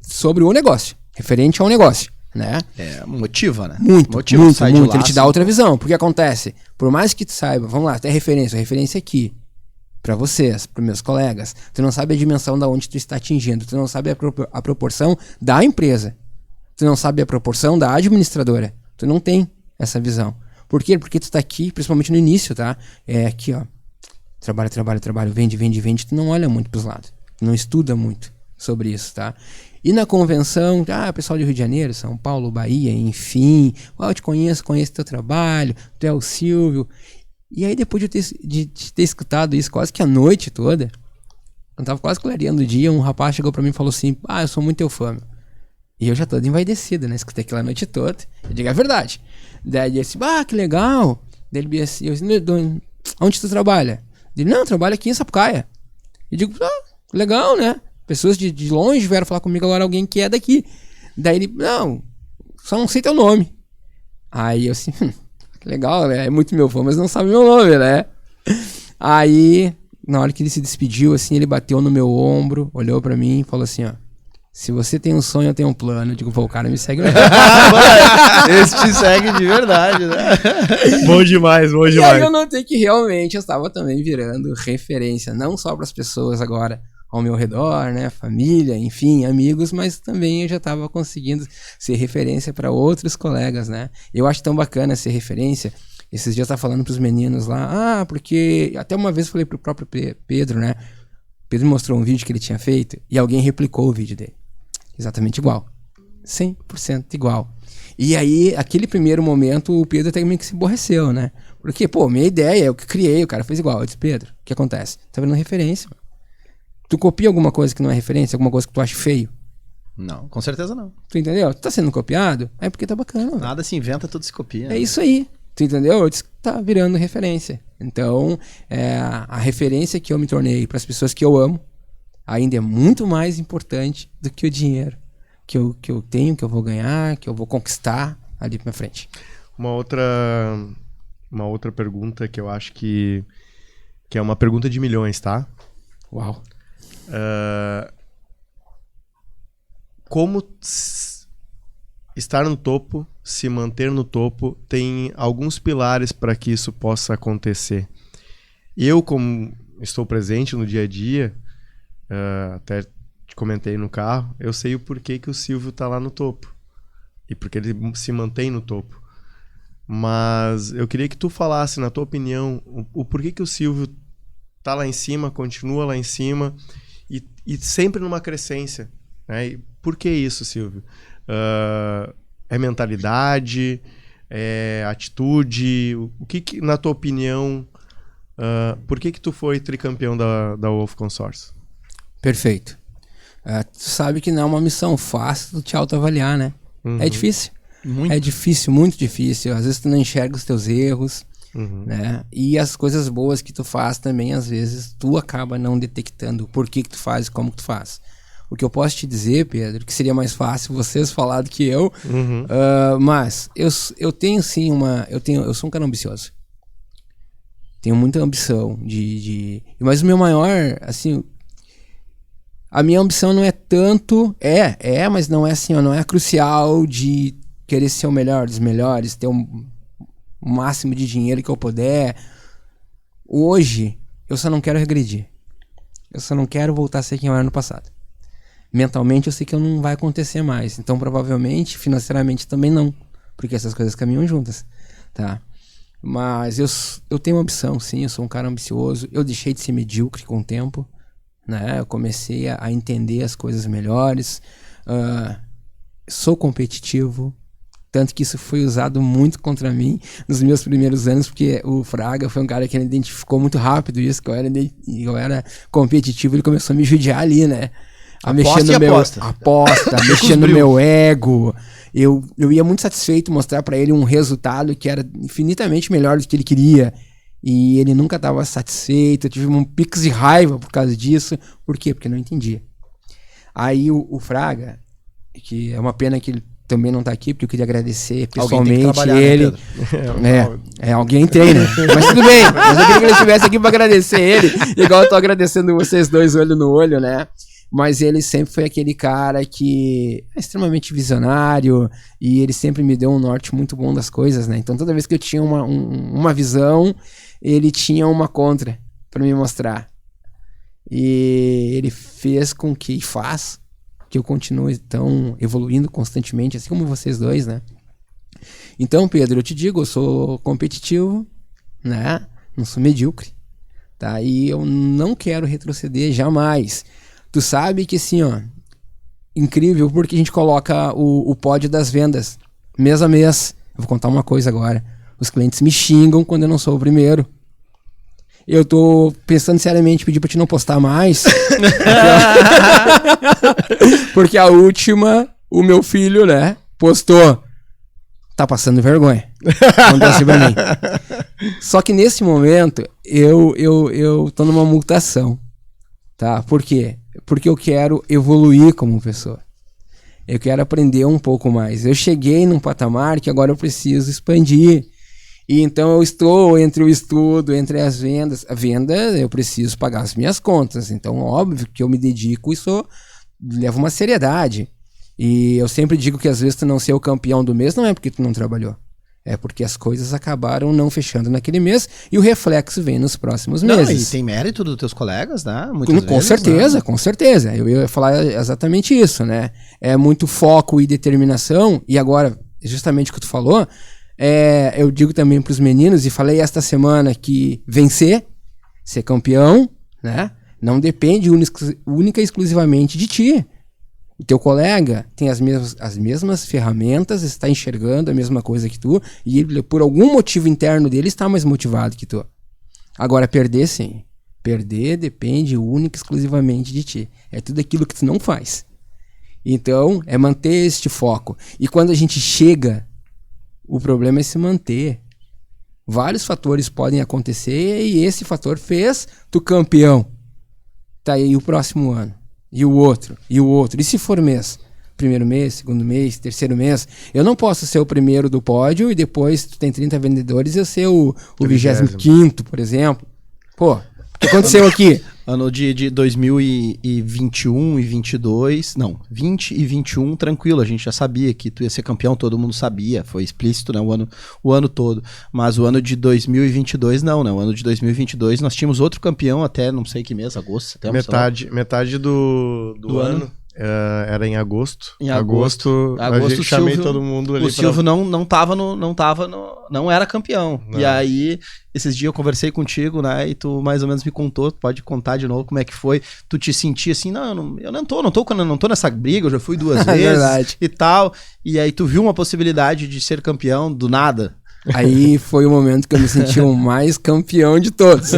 sobre o negócio, referente ao negócio, né? Motiva, né? Muito. Ele te dá outra visão. Porque acontece, por mais que tu saiba, vamos lá, tem referência aqui, para vocês, para meus colegas, tu não sabe a dimensão da onde tu está atingindo, tu não sabe a proporção da empresa, tu não sabe a proporção da administradora, tu não tem essa visão. Por quê? Porque tu tá aqui, principalmente no início, tá? Aqui, ó, trabalho, vende, tu não olha muito pros lados, não estuda muito sobre isso, tá? E na convenção, pessoal de Rio de Janeiro, São Paulo, Bahia, enfim, eu te conheço teu trabalho, tu é o Silvio. E aí depois de ter escutado isso quase que a noite toda, eu tava quase clareando o dia, um rapaz chegou pra mim e falou assim, eu sou muito teu fã, meu. E eu já todo envaidecido, né? Escutei aquela noite toda. Eu digo, é verdade. Daí ele disse, que legal. Daí ele disse, onde tu trabalha? Ele, não, eu trabalho aqui em Sapucaia. Eu digo, legal, né? Pessoas de longe vieram falar comigo, agora alguém que é daqui. Daí ele, não, só não sei teu nome. Aí eu assim, que legal, né? É muito meu fã, mas não sabe meu nome, né? Aí, na hora que ele se despediu, assim, ele bateu no meu ombro, olhou pra mim e falou assim, ó, se você tem um sonho, eu tenho um plano. Eu digo, o cara me segue. Esse te segue de verdade, né? Bom demais. E aí eu notei que realmente eu estava também virando referência, não só para as pessoas agora ao meu redor, né, família, enfim, amigos, mas também eu já estava conseguindo ser referência para outros colegas, né? Eu acho tão bacana ser referência. Esses dias eu estava falando para os meninos lá, porque até uma vez eu falei pro próprio Pedro, né? Pedro mostrou um vídeo que ele tinha feito e alguém replicou o vídeo dele. Exatamente igual. 100% igual. E aí, aquele primeiro momento, o Pedro até meio que se aborreceu, né? Porque, minha ideia, eu que criei, o cara fez igual. Eu disse, Pedro, o que acontece? Tá vendo referência, mano. Tu copia alguma coisa que não é referência, alguma coisa que tu acha feio? Não, com certeza não. Tu entendeu? Tu tá sendo copiado? É porque tá bacana. Mano. Nada se inventa, tudo se copia. É isso aí. Tu entendeu? Eu disse que tá virando referência. Então, a referência que eu me tornei para as pessoas que eu amo ainda é muito mais importante do que o dinheiro que eu tenho, que eu vou ganhar, que eu vou conquistar ali pra frente. Uma outra pergunta que eu acho que é uma pergunta de milhões, tá? Uau. Como estar no topo, se manter no topo, tem alguns pilares para que isso possa acontecer. Eu, como estou presente no dia a dia, até te comentei no carro, eu sei o porquê que o Silvio tá lá no topo. E porque ele se mantém no topo. Mas eu queria que tu falasse, na tua opinião, o porquê que o Silvio tá lá em cima, continua lá em cima e sempre numa crescência. Né? E por que isso, Silvio? É mentalidade? É atitude? O que na tua opinião, por que tu foi tricampeão da Wolf Consórcio? Perfeito. Tu sabe que não é uma missão fácil te autoavaliar, né? Uhum. É difícil. Muito. É difícil, muito difícil. Às vezes tu não enxerga os teus erros, né? E as coisas boas que tu faz também, às vezes, tu acaba não detectando o porquê que tu faz e como que tu faz. O que eu posso te dizer, Pedro, que seria mais fácil vocês falar do que eu, mas eu tenho sim eu sou um cara ambicioso. Tenho muita ambição mas o meu maior, assim, a minha ambição não é tanto, mas não é assim, não é crucial de querer ser o melhor dos melhores, ter o máximo de dinheiro que eu puder. Hoje, eu só não quero regredir. Eu só não quero voltar a ser quem eu era no passado. Mentalmente, eu sei que não vai acontecer mais. Então, provavelmente, financeiramente também não. Porque essas coisas caminham juntas, tá? Mas eu tenho uma ambição, sim. Eu sou um cara ambicioso. Eu deixei de ser medíocre com o tempo, né? Eu comecei a entender as coisas melhores. sou competitivo, tanto que isso foi usado muito contra mim nos meus primeiros anos, porque o Fraga foi um cara que ele identificou muito rápido isso, que eu era competitivo, ele começou a me judiar ali, né? A mexer no meu aposta, mexer no meu ego. Eu ia muito satisfeito mostrar pra ele um resultado que era infinitamente melhor do que ele queria. E ele nunca estava satisfeito. Eu tive um pico de raiva por causa disso. Por quê? Porque eu não entendia. Aí o Fraga, que é uma pena que ele também não tá aqui, porque eu queria agradecer pessoalmente ele. Né, alguém tem, né? Mas tudo bem. Mas eu queria que ele estivesse aqui pra agradecer ele. Igual eu tô agradecendo vocês dois olho no olho, né? Mas ele sempre foi aquele cara que é extremamente visionário e ele sempre me deu um norte muito bom das coisas, né? Então toda vez que eu tinha uma visão, ele tinha uma contra para me mostrar. E ele fez com que faz que eu continue tão evoluindo constantemente, assim como vocês dois, né? Então, Pedro, eu te digo, eu sou competitivo, né? Não sou medíocre, tá? E eu não quero retroceder jamais. Tu sabe que assim, ó, incrível, porque a gente coloca o pódio das vendas mês a mês. Eu vou contar uma coisa agora. Os clientes me xingam quando eu não sou o primeiro. Eu tô pensando seriamente em pedir pra te não postar mais. Porque a última, o meu filho, né, postou. Tá passando vergonha. Mandou assim pra mim. Só que nesse momento, eu tô numa multação. Tá? Por quê? Porque eu quero evoluir como pessoa. Eu quero aprender um pouco mais. Eu cheguei num patamar que agora eu preciso expandir. E então eu estou entre o estudo, entre as vendas. A venda, eu preciso pagar as minhas contas. Então, óbvio que eu me dedico e levo uma seriedade. E eu sempre digo que às vezes tu não ser o campeão do mês não é porque tu não trabalhou. É porque as coisas acabaram não fechando naquele mês e o reflexo vem nos próximos meses. E tem mérito dos teus colegas, né? Com certeza, né? Com certeza. Eu ia falar exatamente isso, né? É muito foco e determinação. E agora, justamente o que tu falou, eu digo também para os meninos, e falei esta semana que vencer, ser campeão, né? Não depende única e exclusivamente de ti. O teu colega tem as mesmas ferramentas, está enxergando a mesma coisa que tu, e ele, por algum motivo interno dele, está mais motivado que tu. Agora, perder, sim. Perder depende única e exclusivamente de ti. É tudo aquilo que tu não faz. Então, é manter este foco. E quando a gente chega, o problema é se manter. Vários fatores podem acontecer, e esse fator fez tu campeão. Tá aí o próximo ano. E o outro, e o outro. E se for mês? Primeiro mês, segundo mês, terceiro mês. Eu não posso ser o primeiro do pódio e depois tu tem 30 vendedores e eu ser o 25º, por exemplo. Pô, o que aconteceu aqui? Ano de 2021 e 22, não, 20 e 21, tranquilo, a gente já sabia que tu ia ser campeão, todo mundo sabia, foi explícito, né, o ano todo. Mas o ano de 2022 não, né, o ano de 2022 nós tínhamos outro campeão até, não sei que mês, agosto, setembro, metade do ano. Era em agosto. Em agosto chamei Silvio, todo mundo ali. O Silvio não era campeão. Não. E aí, esses dias eu conversei contigo, né? E tu mais ou menos me contou, tu pode contar de novo como é que foi. Tu te sentia assim, eu não tô nessa briga, eu já fui 2 vezes e tal. E aí tu viu uma possibilidade de ser campeão do nada. Aí foi o momento que eu me senti o mais campeão de todos.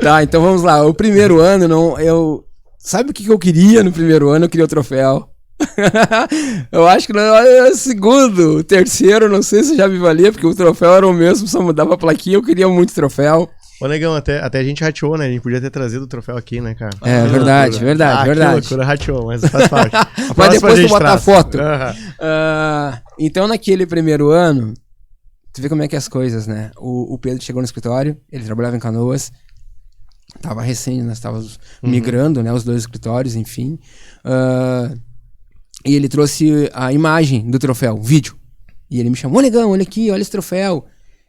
Tá, então vamos lá. O primeiro ano, sabe o que eu queria no primeiro ano? Eu queria o troféu. Eu acho que no segundo, o terceiro, não sei se já me valia, porque o troféu era o mesmo, só mudava a plaquinha, eu queria muito troféu. Ô, Negão, até a gente rateou, né? A gente podia ter trazido o troféu aqui, né, cara? Verdade. Que loucura, rateou, mas faz parte. Mas depois tu botar a foto. Então, naquele primeiro ano, tu vê como é que é as coisas, né? O Pedro chegou no escritório, ele trabalhava em Canoas, tava recém, nós estávamos migrando, né, os 2 escritórios, enfim. E ele trouxe a imagem do troféu, o vídeo. E ele me chamou, Negão, olha aqui, olha esse troféu.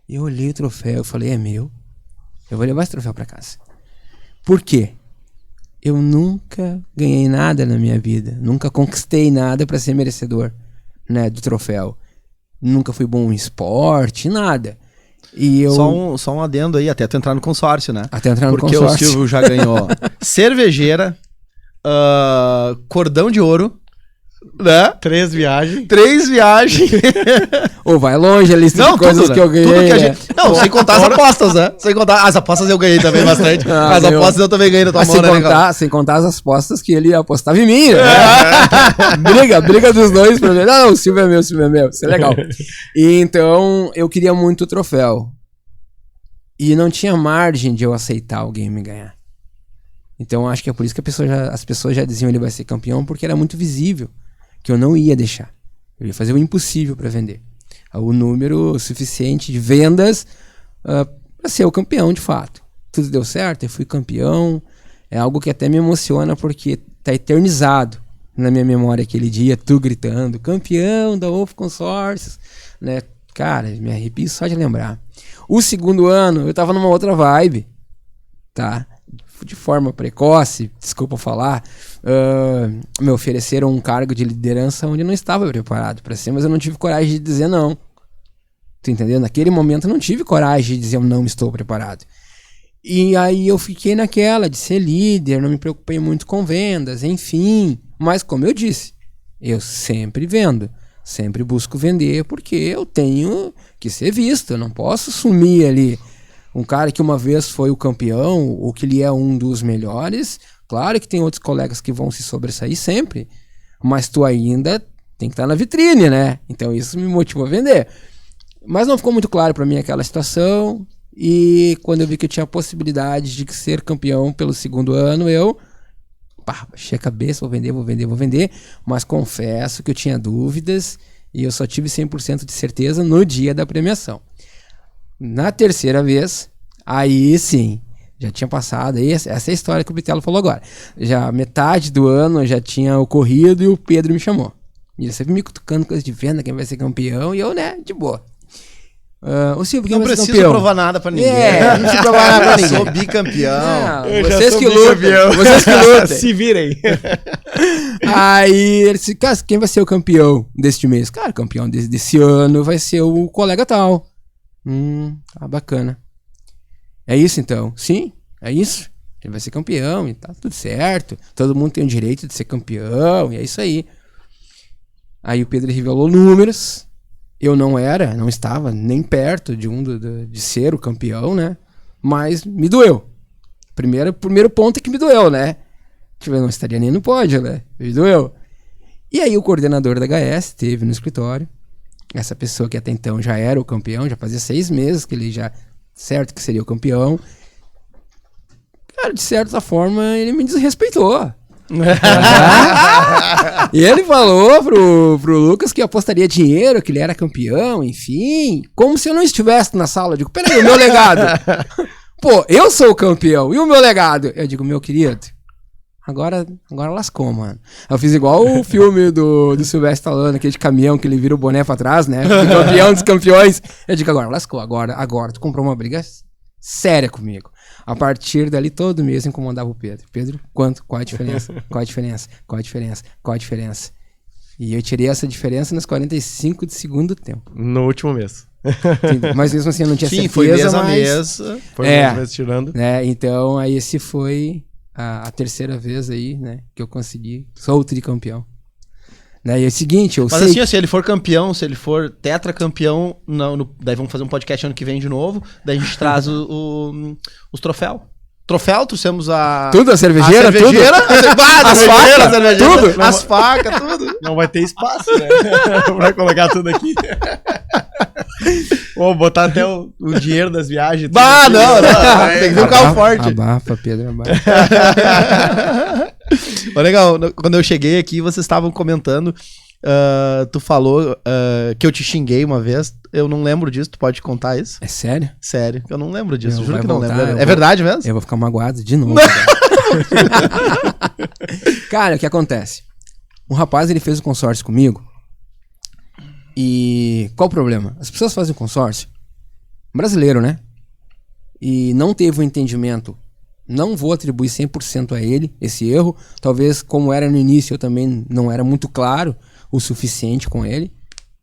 E eu olhei o troféu, eu falei, é meu. Eu vou levar esse troféu pra casa. Por quê? Eu nunca ganhei nada na minha vida. Nunca conquistei nada pra ser merecedor, né, do troféu. Nunca fui bom em esporte, nada. E eu... Só um adendo aí, até tu entrar no consórcio, né? Até entrar no consórcio. Porque o Silvio já ganhou cervejeira, cordão de ouro, Né? 3 viagens. 3 viagens. Ou vai longe a lista de coisas tudo, que eu ganhei. Tudo que a né? gente... Não, sem contar as apostas, né? Sem contar... As apostas eu ganhei também bastante. As apostas eu também ganhei na tua mão, né? Sem contar as apostas que ele apostava em mim, né? briga dos dois pra ver. Não, o Silvio é meu, isso é legal. E então, eu queria muito o troféu. E não tinha margem de eu aceitar alguém me ganhar. Então, acho que é por isso que as pessoas já diziam ele vai ser campeão, porque era muito visível que eu não ia deixar. Eu ia fazer o impossível para vender. O número suficiente de vendas para ser o campeão, de fato. Tudo deu certo, eu fui campeão. É algo que até me emociona, porque tá eternizado na minha memória aquele dia, tu gritando, campeão da Wolf Consórcios, né? Cara, me arrepio só de lembrar. O segundo ano, eu tava numa outra vibe, tá? De forma precoce, desculpa falar, me ofereceram um cargo de liderança onde eu não estava preparado para ser, mas eu não tive coragem de dizer não. Tu entendeu? Naquele momento eu não tive coragem de dizer eu não estou preparado. E aí eu fiquei naquela de ser líder, não me preocupei muito com vendas, enfim. Mas como eu disse, eu sempre vendo, sempre busco vender, porque eu tenho que ser visto, eu não posso sumir ali. Um cara que uma vez foi o campeão, ou que ele é um dos melhores, claro que tem outros colegas que vão se sobressair sempre, mas tu ainda tem que estar na vitrine, né? Então isso me motivou a vender. Mas não ficou muito claro para mim aquela situação, e quando eu vi que eu tinha a possibilidade de ser campeão pelo segundo ano, eu baixei a cabeça, vou vender, mas confesso que eu tinha dúvidas, e eu só tive 100% de certeza no dia da premiação. Na terceira vez, aí sim, já tinha passado, essa é a história que o Bitelo falou agora. Já metade do ano já tinha ocorrido e o Pedro me chamou. E ele sempre me cutucando coisas de venda, quem vai ser campeão, e eu, né, de boa. O Silvio, quem não vai ser campeão? Não preciso provar nada pra ninguém. Não precisa provar nada pra ninguém. Eu sou bicampeão. Vocês que lutem. Se virem. Aí ele disse, cara, quem vai ser o campeão deste mês? Cara, o campeão desse ano vai ser o colega tal. Bacana. É isso então? Sim, é isso. Ele vai ser campeão e tá tudo certo. Todo mundo tem o direito de ser campeão e é isso aí. Aí o Pedro revelou números. Eu não estava nem perto de ser o campeão, né? Mas me doeu. Primeiro ponto é que me doeu, né? Tipo, eu não estaria nem no pódio, né? Me doeu. E aí o coordenador da HS esteve no escritório. Essa pessoa que até então já era o campeão, já fazia 6 meses que ele já... Certo que seria o campeão. Cara, de certa forma, ele me desrespeitou. E ele falou pro Lucas que apostaria dinheiro, que ele era campeão, enfim. Como se eu não estivesse na sala. Eu digo, peraí, o meu legado. Pô, eu sou o campeão. E o meu legado? Eu digo, meu querido, agora lascou, mano. Eu fiz igual o filme do Sylvester Stallone, aquele de caminhão que ele vira o boné pra trás, né? O campeão dos campeões. Eu digo, agora lascou. Agora tu comprou uma briga séria comigo. A partir dali, todo mês incomodava o Pedro. Pedro, quanto? Qual a diferença? Qual a diferença? Qual a diferença? Qual a diferença? E eu tirei essa diferença nos 45 de segundo tempo. No último mês. Mas mesmo assim eu não tinha certeza. Sim, foi mês a mês. Foi mês tirando. Né? Então, aí esse foi a terceira vez aí, né? Que eu consegui. Sou o tricampeão. Né? E é o seguinte, Mas assim, se ele for campeão, se ele for tetracampeão, daí vamos fazer um podcast ano que vem de novo, daí a gente traz os troféus. Troféu, trouxemos tudo, a cervejeira, tudo. As facas, tudo. As facas, tudo. Não vai ter espaço, né? Pra colocar tudo aqui. Vou botar até o dinheiro das viagens. Não. Tem que ter um carro forte. Abafa, Pedro, abafa. Legal, quando eu cheguei aqui, vocês estavam comentando, tu falou que eu te xinguei uma vez, eu não lembro disso, tu pode contar isso? É sério? Sério, eu não lembro disso, juro que voltar, não lembro. É verdade mesmo? Eu vou ficar magoado de novo. Cara, o que acontece? Um rapaz, ele fez um consórcio comigo, e qual o problema? As pessoas fazem um consórcio, brasileiro, né? E não teve um entendimento. Não vou atribuir 100% a ele esse erro. Talvez, como era no início, eu também não era muito claro o suficiente com ele.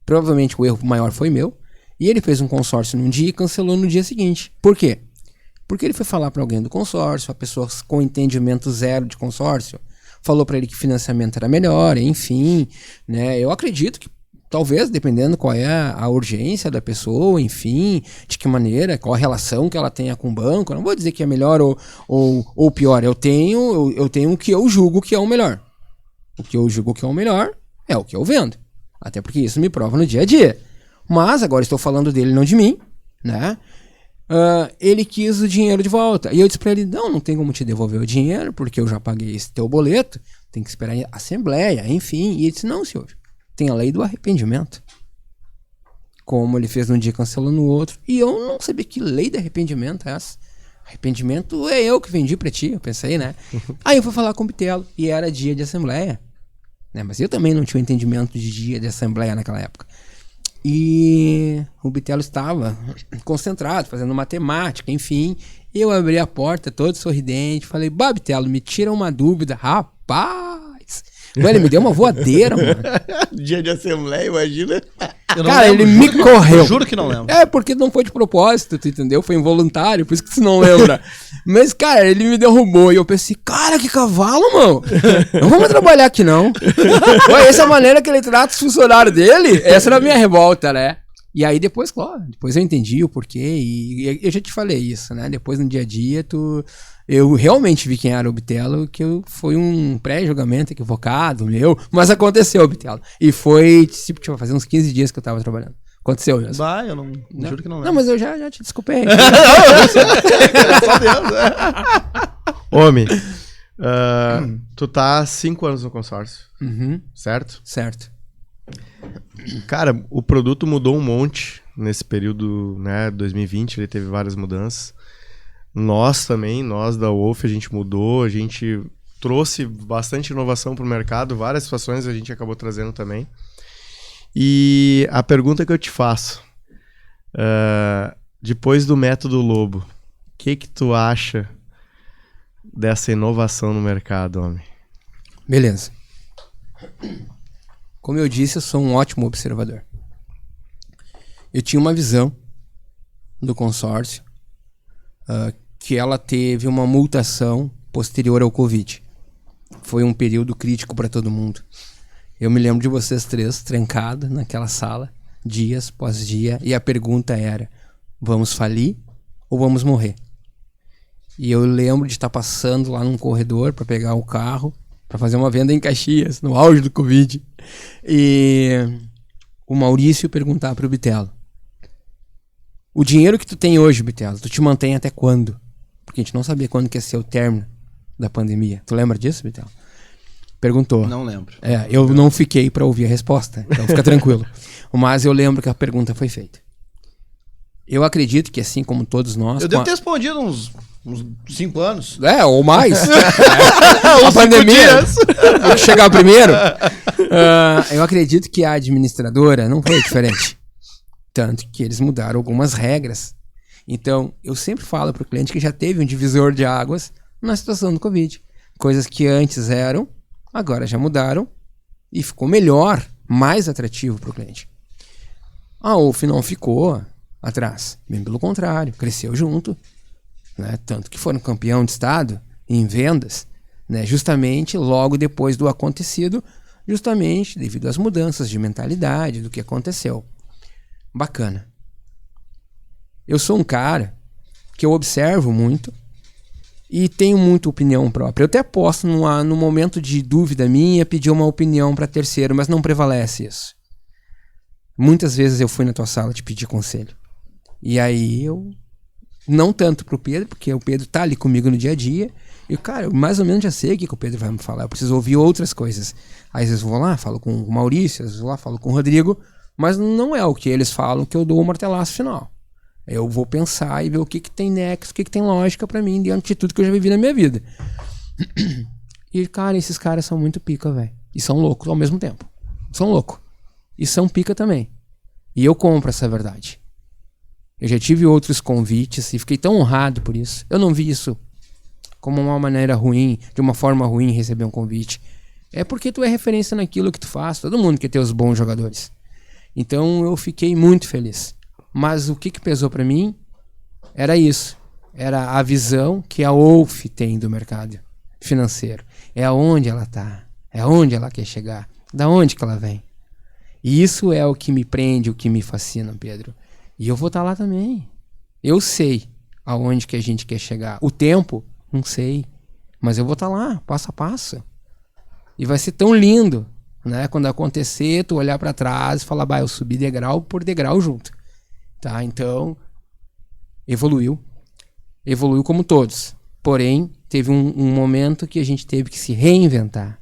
Provavelmente o erro maior foi meu. E ele fez um consórcio num dia e cancelou no dia seguinte. Por quê? Porque ele foi falar para alguém do consórcio, a pessoa com entendimento zero de consórcio. falou para ele que financiamento era melhor, enfim, né? Eu acredito que talvez, dependendo qual é a urgência da pessoa, enfim, de que maneira, qual a relação que ela tenha com o banco, eu não vou dizer que é melhor ou pior, eu tenho o que eu julgo que é o melhor. O que eu julgo que é o melhor é o que eu vendo. Até porque isso me prova no dia a dia. Mas agora estou falando dele, não de mim, né? Ele quis o dinheiro de volta. E eu disse pra ele, não tem como te devolver o dinheiro, porque eu já paguei esse teu boleto, tem que esperar a assembleia, enfim. E ele disse, não, senhor, tem a lei do arrependimento. Como ele fez num dia, cancelou no outro. E eu não sabia que lei de arrependimento é essa. Arrependimento é eu que vendi pra ti, eu pensei, né? Aí eu fui falar com o Bitelo, e era dia de assembleia. Né? Mas eu também não tinha entendimento de dia de assembleia naquela época. E o Bitelo estava concentrado, fazendo matemática, enfim. Eu abri a porta todo sorridente, falei, Bitelo, me tira uma dúvida. Rapaz! Ele me deu uma voadeira, mano. Dia de assembleia, imagina. Cara, ele me correu. Eu juro que não lembro. Porque não foi de propósito, tu entendeu? Foi involuntário, por isso que tu não lembra. Mas, cara, ele me derrubou e eu pensei, cara, que cavalo, mano. Não vamos trabalhar aqui, não. Essa é a maneira que ele trata os funcionários dele. Essa era a minha revolta, né? E aí depois, claro, depois eu entendi o porquê e eu já te falei isso, né? Depois no dia a dia, eu realmente vi quem era o Bitelo, que foi um pré-julgamento equivocado meu, mas aconteceu, Bitelo. E foi, tipo, fazer uns 15 dias que eu tava trabalhando. Aconteceu mesmo. Eu não juro que não lembro. Não, mas eu já te desculpei. Só Deus, né? Homem, tu tá há 5 anos no consórcio, certo? Certo. Cara, o produto mudou um monte nesse período, né? 2020, ele teve várias mudanças. Nós também, nós da Wolf, a gente mudou, a gente trouxe bastante inovação pro mercado, várias situações a gente acabou trazendo também. E a pergunta que eu te faço, depois do método Lobo, o que tu acha dessa inovação no mercado, homem? Beleza. Como eu disse, eu sou um ótimo observador. Eu tinha uma visão do consórcio que ela teve uma mutação posterior ao Covid. Foi um período crítico para todo mundo. Eu me lembro de vocês três trancados naquela sala, dias após dia, e a pergunta era, vamos falir ou vamos morrer? E eu lembro de estar passando lá num corredor para pegar o carro, para fazer uma venda em Caxias, no auge do Covid. E o Maurício perguntar para o Bitelo, o dinheiro que tu tem hoje, Bitelo, tu te mantém até quando? Porque a gente não sabia quando que ia ser o término da pandemia. Tu lembra disso, Bitelo? Perguntou. Não lembro. Eu não fiquei para ouvir a resposta, então fica tranquilo. Mas eu lembro que a pergunta foi feita. Eu acredito que assim como todos nós... Eu devo ter respondido uns 5 anos. Ou mais. A pandemia. Vou chegar primeiro. Eu acredito que a administradora não foi diferente. Tanto que eles mudaram algumas regras. Então, eu sempre falo para o cliente que já teve um divisor de águas na situação do Covid. Coisas que antes eram, agora já mudaram e ficou melhor, mais atrativo para o cliente. A UF não ficou atrás. Bem pelo contrário, cresceu junto. Né? Tanto que foram campeão de estado em vendas, né? Justamente logo depois do acontecido, justamente devido às mudanças de mentalidade do que aconteceu. Bacana. Eu sou um cara que eu observo muito e tenho muita opinião própria. Eu até posso, no momento de dúvida minha, pedir uma opinião para terceiro, mas não prevalece isso. Muitas vezes eu fui na tua sala te pedir conselho. E aí eu... Não tanto pro Pedro, porque o Pedro tá ali comigo no dia a dia. E, cara, eu mais ou menos já sei o que o Pedro vai me falar. Eu preciso ouvir outras coisas. Às vezes eu vou lá, falo com o Maurício, às vezes eu vou lá, falo com o Rodrigo. Mas não é o que eles falam que eu dou o martelaço final. Eu vou pensar e ver o que tem nexo, o que tem lógica pra mim, diante de tudo que eu já vivi na minha vida. E, cara, esses caras são muito pica, velho. E são loucos ao mesmo tempo. São loucos. E são pica também. E eu compro essa verdade. Eu já tive outros convites e fiquei tão honrado por isso. Eu não vi isso como uma maneira ruim, de uma forma ruim receber um convite. É porque tu é referência naquilo que tu faz. Todo mundo quer ter os bons jogadores. Então eu fiquei muito feliz. Mas o que pesou pra mim era isso. Era a visão que a Wolf tem do mercado financeiro. é aonde ela tá, é aonde ela quer chegar, da onde que ela vem. E isso é o que me prende, o que me fascina, Pedro. E eu vou estar lá também. Eu sei aonde que a gente quer chegar. O tempo, não sei. Mas eu vou estar lá, passo a passo. E vai ser tão lindo, né? Quando acontecer, tu olhar pra trás e falar, bah, eu subi degrau por degrau junto. Tá? Então, evoluiu. Evoluiu como todos. Porém, teve um momento que a gente teve que se reinventar.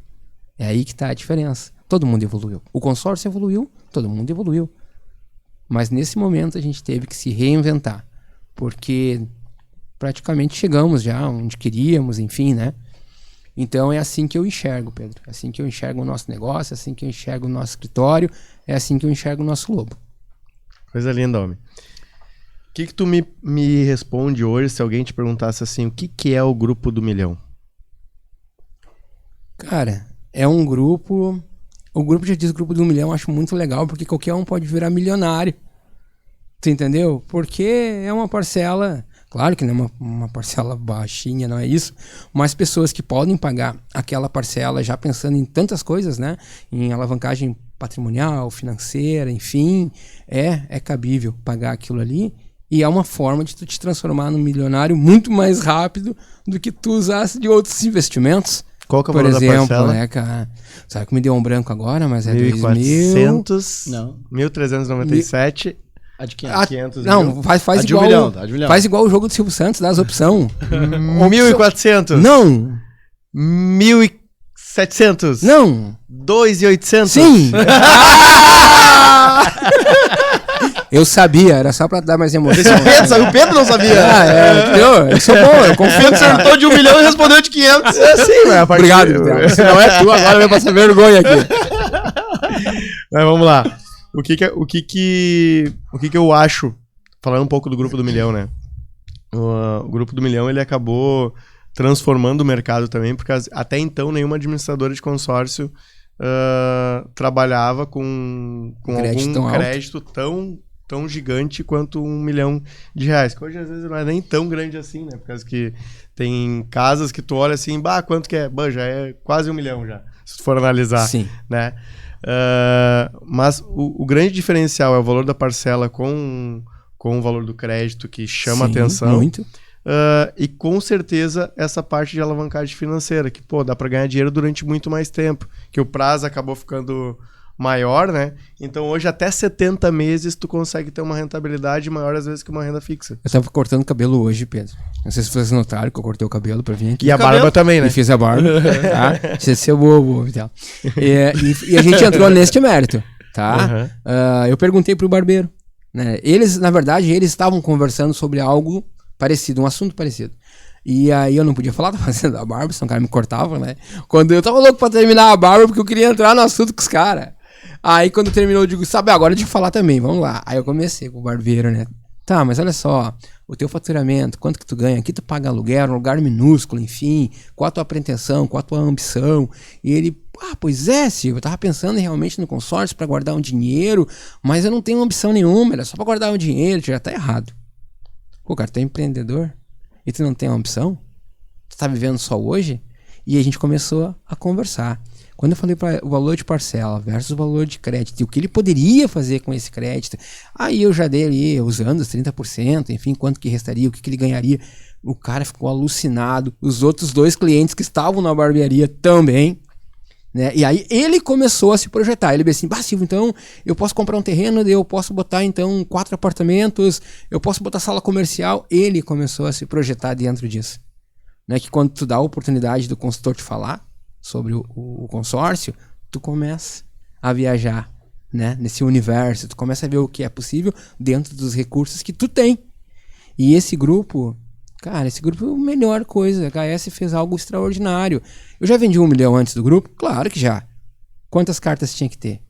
É aí que tá a diferença. Todo mundo evoluiu. O consórcio evoluiu, todo mundo evoluiu. Mas nesse momento a gente teve que se reinventar. Porque praticamente chegamos já onde queríamos, enfim, né? Então é assim que eu enxergo, Pedro. É assim que eu enxergo o nosso negócio, é assim que eu enxergo o nosso escritório, é assim que eu enxergo o nosso lobo. Coisa linda, homem. O que tu me responde hoje se alguém te perguntasse assim, o que é o Grupo do Milhão? Cara, é um grupo... O grupo já diz Grupo do Milhão, eu acho muito legal, porque qualquer um pode virar milionário. Tu entendeu? Porque é uma parcela... Claro que não é uma parcela baixinha, não é isso. Mas pessoas que podem pagar aquela parcela já pensando em tantas coisas, né? Em alavancagem patrimonial, financeira, enfim. É cabível pagar aquilo ali. E é uma forma de tu te transformar num milionário muito mais rápido do que tu usasse de outros investimentos. Qual que é o valor da parcela? Né, cara? Sabe que me deu um branco agora, mas é 1.400, Não. 1.397... A de 500. 500 não, mil. faz de igual. um milhão, a de um milhão. Faz igual o jogo do Silvio Santos, dá as opções. 1.400. Não. 1.700. Não. 2.800. Sim. Eu sabia, era só pra dar mais emoção. O Pedro não sabia. Entendeu? Eu sou bom, eu confio. Pedro acertou de 1 milhão e respondeu de 500. Sim, mas a partir... Obrigado, Vitor. Se não é tu, agora vai passar vergonha aqui. Mas vamos lá. O que eu acho, falando um pouco do Grupo do Milhão, né? O Grupo do Milhão, ele acabou transformando o mercado também, porque até então nenhuma administradora de consórcio trabalhava com algum crédito tão gigante quanto R$1 milhão. Que hoje às vezes não é nem tão grande assim, né? Por causa que tem casas que tu olha assim, quanto que é? Já é quase R$1 milhão já, se tu for analisar. Sim. Né? Mas o grande diferencial é o valor da parcela com o valor do crédito, que chama atenção. Muito. E com certeza essa parte de alavancagem financeira, que dá para ganhar dinheiro durante muito mais tempo, que o prazo acabou ficando maior, né? Então hoje até 70 meses tu consegue ter uma rentabilidade maior às vezes que uma renda fixa. Eu tava cortando cabelo hoje, Pedro. Não sei se vocês notaram que eu cortei o cabelo pra vir aqui. E a barba também, né? E fiz a barba, tá? Você ser bobo e tal. E a gente entrou neste mérito, tá? Eu perguntei pro barbeiro, né? Na verdade, eles estavam conversando sobre algo parecido, um assunto parecido. E aí eu não podia falar, tava fazendo a barba, senão o cara me cortava, né? Quando eu tava louco pra terminar a barba, porque eu queria entrar no assunto com os caras. Aí quando terminou, eu digo, sabe, agora deixa eu falar também, vamos lá. Aí eu comecei com o barbeiro, né? Tá, mas olha só, o teu faturamento, quanto que tu ganha? Aqui tu paga aluguel, um lugar minúsculo, enfim. Qual a tua pretensão, qual a tua ambição? E ele, pois é, Silvio, eu tava pensando realmente no consórcio pra guardar um dinheiro, mas eu não tenho ambição nenhuma, era só pra guardar um dinheiro, já tá errado. Pô, cara, tu é empreendedor e tu não tem ambição? Tu tá vivendo só hoje? E a gente começou a conversar. Quando eu falei para o valor de parcela versus o valor de crédito e o que ele poderia fazer com esse crédito, aí eu já dei ali, usando os 30%, enfim, quanto que restaria, o que ele ganharia. O cara ficou alucinado. Os outros 2 clientes que estavam na barbearia também, né? E aí ele começou a se projetar. Ele disse assim, Silvio, então eu posso comprar um terreno, eu posso botar então 4 apartamentos, eu posso botar sala comercial. Ele começou a se projetar dentro disso. Né? Que quando tu dá a oportunidade do consultor te falar sobre o consórcio, tu começa a viajar, né, nesse universo, tu começa a ver o que é possível dentro dos recursos que tu tem. E esse grupo, cara, esse grupo é a melhor coisa. A HS fez algo extraordinário. Eu já vendi 1 milhão antes do grupo? Claro que já. Quantas cartas tinha que ter?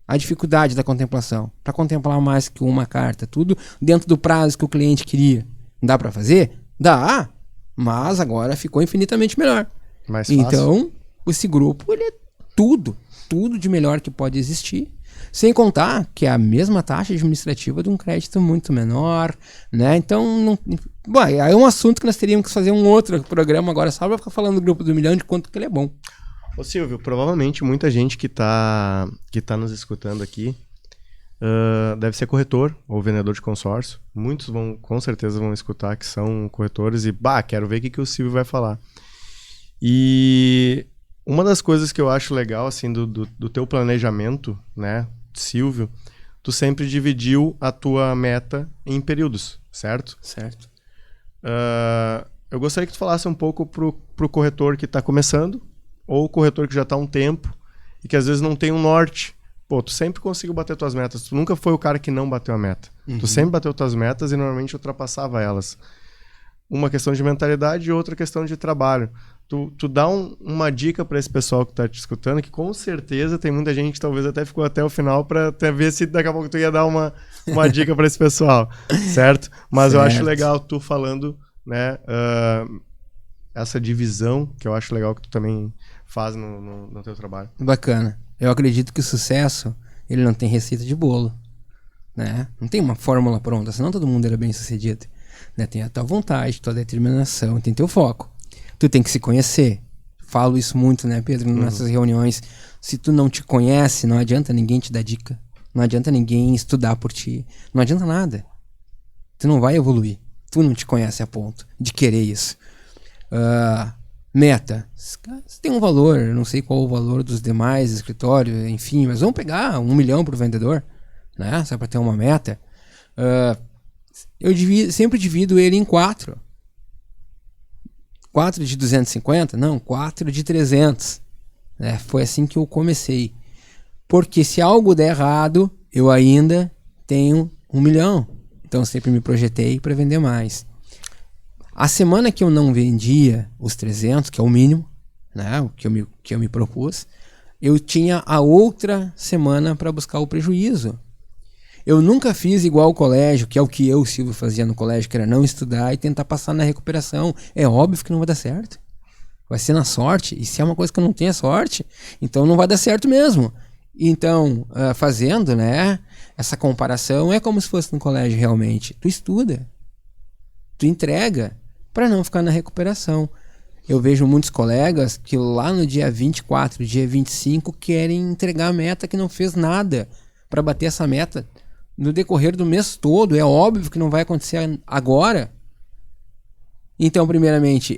A dificuldade da contemplação. Para contemplar mais que uma carta, tudo dentro do prazo que o cliente queria. Dá para fazer? Dá, mas agora ficou infinitamente melhor. Mais fácil. Então, esse grupo, ele é tudo de melhor que pode existir. Sem contar que é a mesma taxa administrativa de um crédito muito menor, né? Então, bom, é um assunto que nós teríamos que fazer um outro programa agora só para ficar falando do Grupo do Milhão de quanto que ele é bom. Ô Silvio, provavelmente muita gente que tá nos escutando aqui deve ser corretor ou vendedor de consórcio. Muitos com certeza vão escutar que são corretores e, quero ver o que o Silvio vai falar. E uma das coisas que eu acho legal, assim, do teu planejamento, né, Silvio, tu sempre dividiu a tua meta em períodos, certo? Certo. Eu gostaria que tu falasse um pouco pro corretor que está começando, ou o corretor que já está há um tempo e que às vezes não tem um norte. Pô, tu sempre conseguiu bater tuas metas. Tu nunca foi o cara que não bateu a meta. Uhum. Tu sempre bateu tuas metas e normalmente ultrapassava elas. Uma questão de mentalidade e outra questão de trabalho. Tu dá uma dica para esse pessoal que está te escutando, que com certeza tem muita gente que talvez até ficou até o final para ver se daqui a pouco tu ia dar uma dica para esse pessoal, certo? Mas eu acho legal tu falando, né, essa divisão, que eu acho legal que tu também faz no teu trabalho. Bacana. Eu acredito que o sucesso, ele não tem receita de bolo, né? Não tem uma fórmula pronta, senão todo mundo era bem sucedido, né? Tem a tua vontade, tua determinação, tem teu foco. Tu tem que se conhecer. Falo isso muito, né, Pedro, nas nossas reuniões. Se tu não te conhece, não adianta ninguém te dar dica. Não adianta ninguém estudar por ti. Não adianta nada. Tu não vai evoluir. Tu não te conhece a ponto de querer isso. Meta. Você tem um valor, eu não sei qual o valor dos demais escritórios, enfim, mas vamos pegar 1 milhão pro vendedor, né? Só para ter uma meta. Eu sempre divido ele em 4. 4 de 250? Não, 4 de 300. Foi assim que eu comecei. Porque se algo der errado, eu ainda tenho 1 milhão. Então eu sempre me projetei para vender mais. A semana que eu não vendia os 300, que é o mínimo, né, o que eu me propus, eu tinha a outra semana para buscar o prejuízo. Eu nunca fiz igual ao colégio, que é o que eu, Silvio, fazia no colégio, que era não estudar e tentar passar na recuperação. É óbvio que não vai dar certo. Vai ser na sorte. E se é uma coisa que eu não tenho sorte, então não vai dar certo mesmo. Então, fazendo, né, essa comparação, é como se fosse no colégio realmente. Tu estuda. Tu entrega para não ficar na recuperação. Eu vejo muitos colegas que lá no dia 24, dia 25, querem entregar a meta que não fez nada para bater essa meta no decorrer do mês todo. É óbvio que não vai acontecer agora. Então, primeiramente,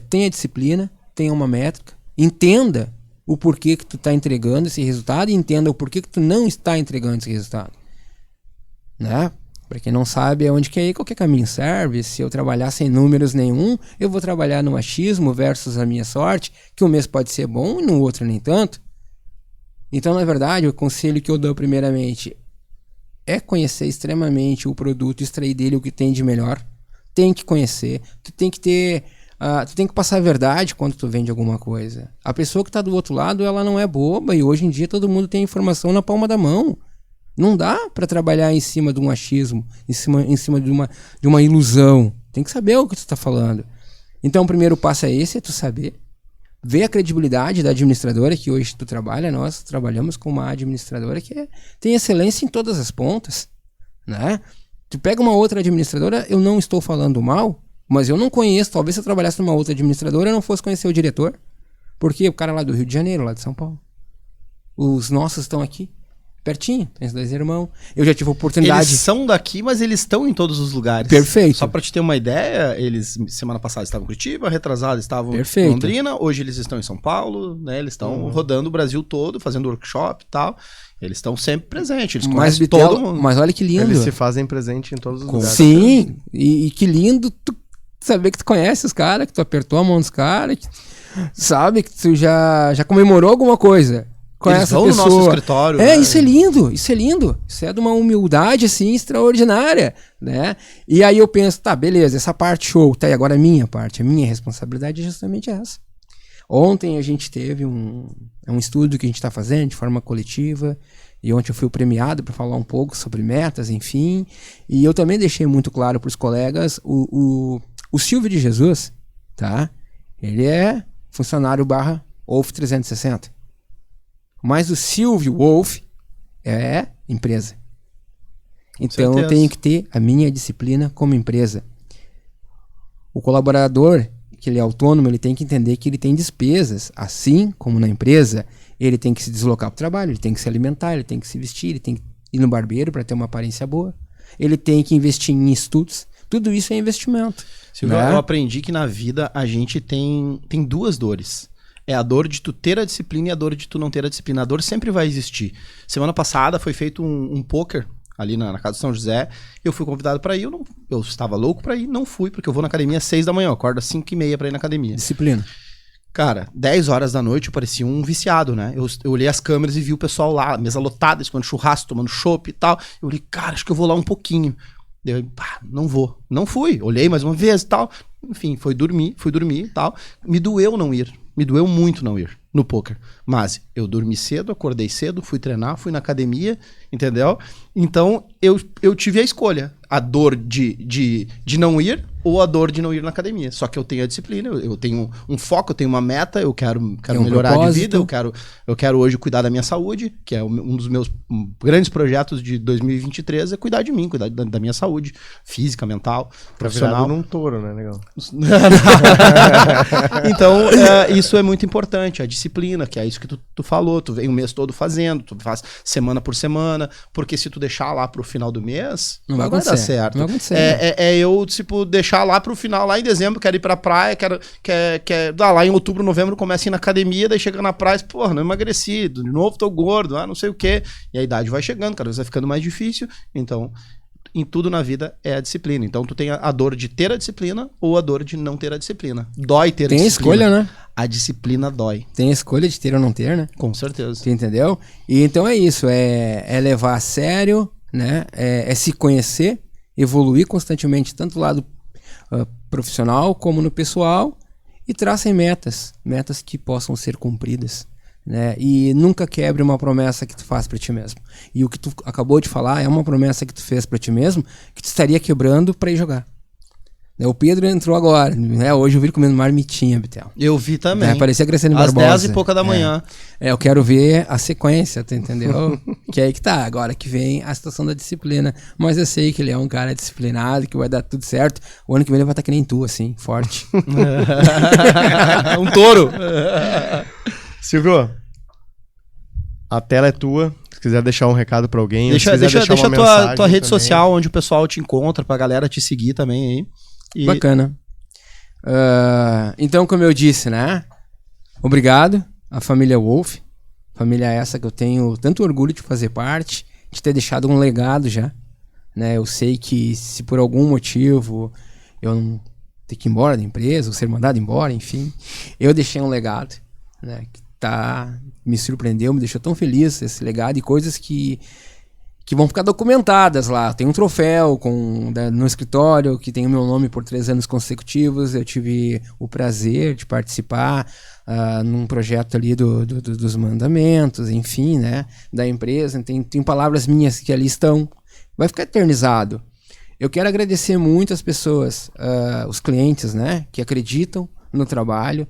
tenha disciplina, tenha uma métrica, entenda o porquê que tu está entregando esse resultado e entenda o porquê que tu não está entregando esse resultado. Né? Para quem não sabe, é onde que aí qualquer caminho serve. Se eu trabalhar sem números nenhum, eu vou trabalhar no achismo versus a minha sorte, que um mês pode ser bom e no outro nem tanto. Então, na verdade, o conselho que eu dou primeiramente é conhecer extremamente o produto, extrair dele o que tem de melhor. Tem que conhecer, tu tem que ter, tu tem que passar a verdade quando tu vende alguma coisa. A pessoa que está do outro lado, ela não é boba, e hoje em dia todo mundo tem informação na palma da mão. Não dá para trabalhar em cima de um achismo, em cima de uma ilusão. Tem que saber o que tu está falando. Então o primeiro passo é esse, é tu saber. Ver a credibilidade da administradora, que hoje tu trabalha, nós trabalhamos com uma administradora que tem excelência em todas as pontas, né? Tu pega uma outra administradora, eu não estou falando mal, mas eu não conheço, talvez se eu trabalhasse numa outra administradora, eu não fosse conhecer o diretor, porque o cara lá do Rio de Janeiro, lá de São Paulo. Os nossos estão aqui, pertinho, tem os 2 irmãos. Eu já tive a oportunidade... Eles são daqui, mas eles estão em todos os lugares. Perfeito. Só pra te ter uma ideia, eles semana passada estavam em Curitiba, retrasada estavam Perfeito. em Londrina, hoje eles estão em São Paulo, né? Eles estão rodando o Brasil todo, fazendo workshop e tal. Eles estão sempre presentes, eles conhecem todo mundo. Mas olha que lindo. Eles se fazem presente em todos os lugares. Sim, e que lindo tu saber que tu conhece os caras, que tu apertou a mão dos caras, sabe, que tu já comemorou alguma coisa. Eles vão no nosso escritório. Né? Isso é lindo, isso é lindo. Isso é de uma humildade, assim, extraordinária, né? E aí eu penso, tá, beleza, essa parte show, tá, e agora a minha parte, a minha responsabilidade é justamente essa. Ontem a gente teve um estudo que a gente está fazendo de forma coletiva, e ontem eu fui premiado para falar um pouco sobre metas, enfim, e eu também deixei muito claro para os colegas, o Silvio de Jesus, tá? Ele é funcionário /Wolf 360. Mas o Silvio Wolf é empresa. Então certeza. eu tenho que ter a minha disciplina como empresa. O colaborador, que ele é autônomo, ele tem que entender que ele tem despesas, assim como na empresa. Ele tem que se deslocar para o trabalho, ele tem que se alimentar, ele tem que se vestir, ele tem que ir no barbeiro para ter uma aparência boa. Ele tem que investir em estudos. Tudo isso é investimento. Silvio, né? eu aprendi que na vida a gente tem duas dores. É a dor de tu ter a disciplina e a dor de tu não ter a disciplina. A dor sempre vai existir. Semana passada foi feito um poker ali na casa do São José. Eu fui convidado para ir, eu estava louco para ir, não fui, porque eu vou na academia às 6 da manhã, eu acordo às 5h30 para ir na academia. Disciplina. Cara, 10 horas da noite eu parecia um viciado, né? Eu olhei as câmeras e vi o pessoal lá, mesa lotada, comendo churrasco, tomando chopp e tal. Eu olhei, cara, acho que eu vou lá um pouquinho. Eu, não vou. Não fui. Olhei mais uma vez e tal. Enfim, fui dormir e tal. Me doeu não ir. Me doeu muito não ir no poker. Mas eu dormi cedo, acordei cedo, fui treinar, fui na academia, entendeu? Então eu tive a escolha. A dor de não ir ou a dor de não ir na academia. Só que eu tenho a disciplina, eu tenho um foco, eu tenho uma meta, eu quero melhorar de vida, eu quero hoje cuidar da minha saúde, que é um dos meus grandes projetos de 2023, é cuidar de mim, cuidar da minha saúde física, mental, profissional. Num touro, né, legal? Então, isso é muito importante, a disciplina, que é isso que tu falou, tu vem o mês todo fazendo, tu faz semana por semana, porque se tu deixar lá pro final do mês, não vai dar certo. Não vai acontecer. É eu, tipo, deixar lá pro final, lá em dezembro, quero ir pra praia, quero lá em outubro, novembro, começo a ir na academia, daí chega na praia, porra, não emagreci, de novo tô gordo, não sei o quê. E a idade vai chegando, cada vez vai ficando mais difícil, então... Em tudo na vida é a disciplina. Então tu tem a dor de ter a disciplina ou a dor de não ter a disciplina. Dói ter a disciplina. Tem escolha, né? A disciplina dói. Tem a escolha de ter ou não ter, né? Com certeza. Tu entendeu? E então é isso, é levar a sério, né? É se conhecer, evoluir constantemente, tanto do lado profissional como no pessoal, e tracem metas que possam ser cumpridas. Né? E nunca quebre uma promessa que tu faz pra ti mesmo. E o que tu acabou de falar é uma promessa que tu fez pra ti mesmo que tu estaria quebrando pra ir jogar. O Pedro entrou agora, né? Hoje eu vi ele comendo marmitinha, Bitel. Eu vi também. Parecia Graciane Às Barbosa. 10 e pouca da manhã. Eu quero ver a sequência, tu entendeu? Que é aí que tá, agora que vem a situação da disciplina. Mas eu sei que ele é um cara disciplinado, que vai dar tudo certo. O ano que vem ele vai estar que nem tu, assim, forte. Um touro. Silvio, a tela é tua. Se quiser deixar um recado pra alguém, deixa a tua rede social onde o pessoal te encontra, pra galera te seguir também aí. E... Bacana. Então, como eu disse, né? Obrigado à família Wolf. Família essa que eu tenho tanto orgulho de fazer parte, de ter deixado um legado já. Né? Eu sei que se por algum motivo eu não ter que ir embora da empresa, ou ser mandado embora, enfim, eu deixei um legado, né? Me surpreendeu, me deixou tão feliz esse legado e coisas que vão ficar documentadas lá. Tem um troféu no escritório que tem o meu nome por 3 anos consecutivos. Eu tive o prazer de participar num projeto ali dos mandamentos, enfim, né, da empresa. Tem palavras minhas que ali estão. Vai ficar eternizado. Eu quero agradecer muito as pessoas, os clientes, né, que acreditam no trabalho.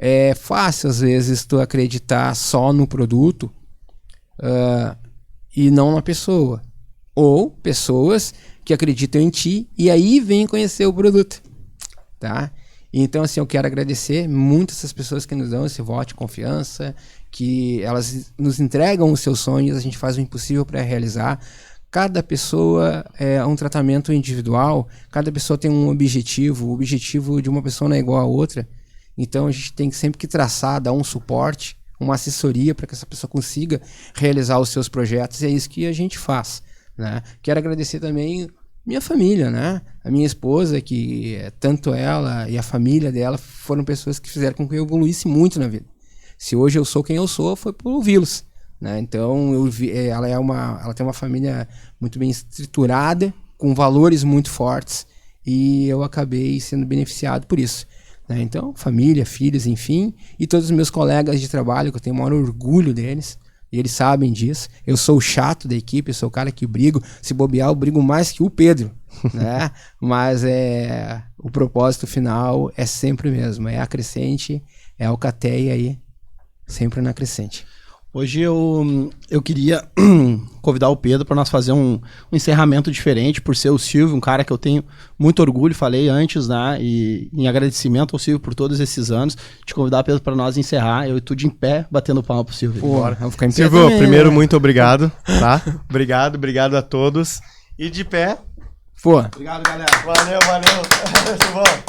É fácil, às vezes, tu acreditar só no produto e não na pessoa. Ou pessoas que acreditam em ti e aí vêm conhecer o produto. Tá? Então, assim, eu quero agradecer muito essas pessoas que nos dão esse voto de confiança, que elas nos entregam os seus sonhos, a gente faz o impossível para realizar. Cada pessoa é um tratamento individual, cada pessoa tem um objetivo, o objetivo de uma pessoa não é igual à outra. Então a gente tem sempre que traçar, dar um suporte, uma assessoria para que essa pessoa consiga realizar os seus projetos, e é isso que a gente faz. Né? Quero agradecer também minha família, né? A minha esposa, que tanto ela e a família dela foram pessoas que fizeram com que eu evoluísse muito na vida. Se hoje eu sou quem eu sou, foi por ouvi-los. Né? Então ela tem uma família muito bem estruturada, com valores muito fortes, e eu acabei sendo beneficiado por isso. Então, família, filhos, enfim, e todos os meus colegas de trabalho, que eu tenho o maior orgulho deles, e eles sabem disso. Eu sou o chato da equipe, eu sou o cara que brigo. Se bobear, eu brigo mais que o Pedro, né? Mas o propósito final é sempre o mesmo, é a crescente, é a Alcateia aí, sempre na crescente. Hoje eu queria convidar o Pedro para nós fazer um encerramento diferente, por ser o Silvio, um cara que eu tenho muito orgulho, falei antes, né? E em agradecimento ao Silvio por todos esses anos, te convidar, Pedro, para nós encerrar. Eu e tu de em pé, batendo palma pro Silvio. Bora. Vou ficar em pé Silvio, também, primeiro, né? muito obrigado, tá? Obrigado a todos. E de pé. Pô. Obrigado, galera. Valeu. Silvão.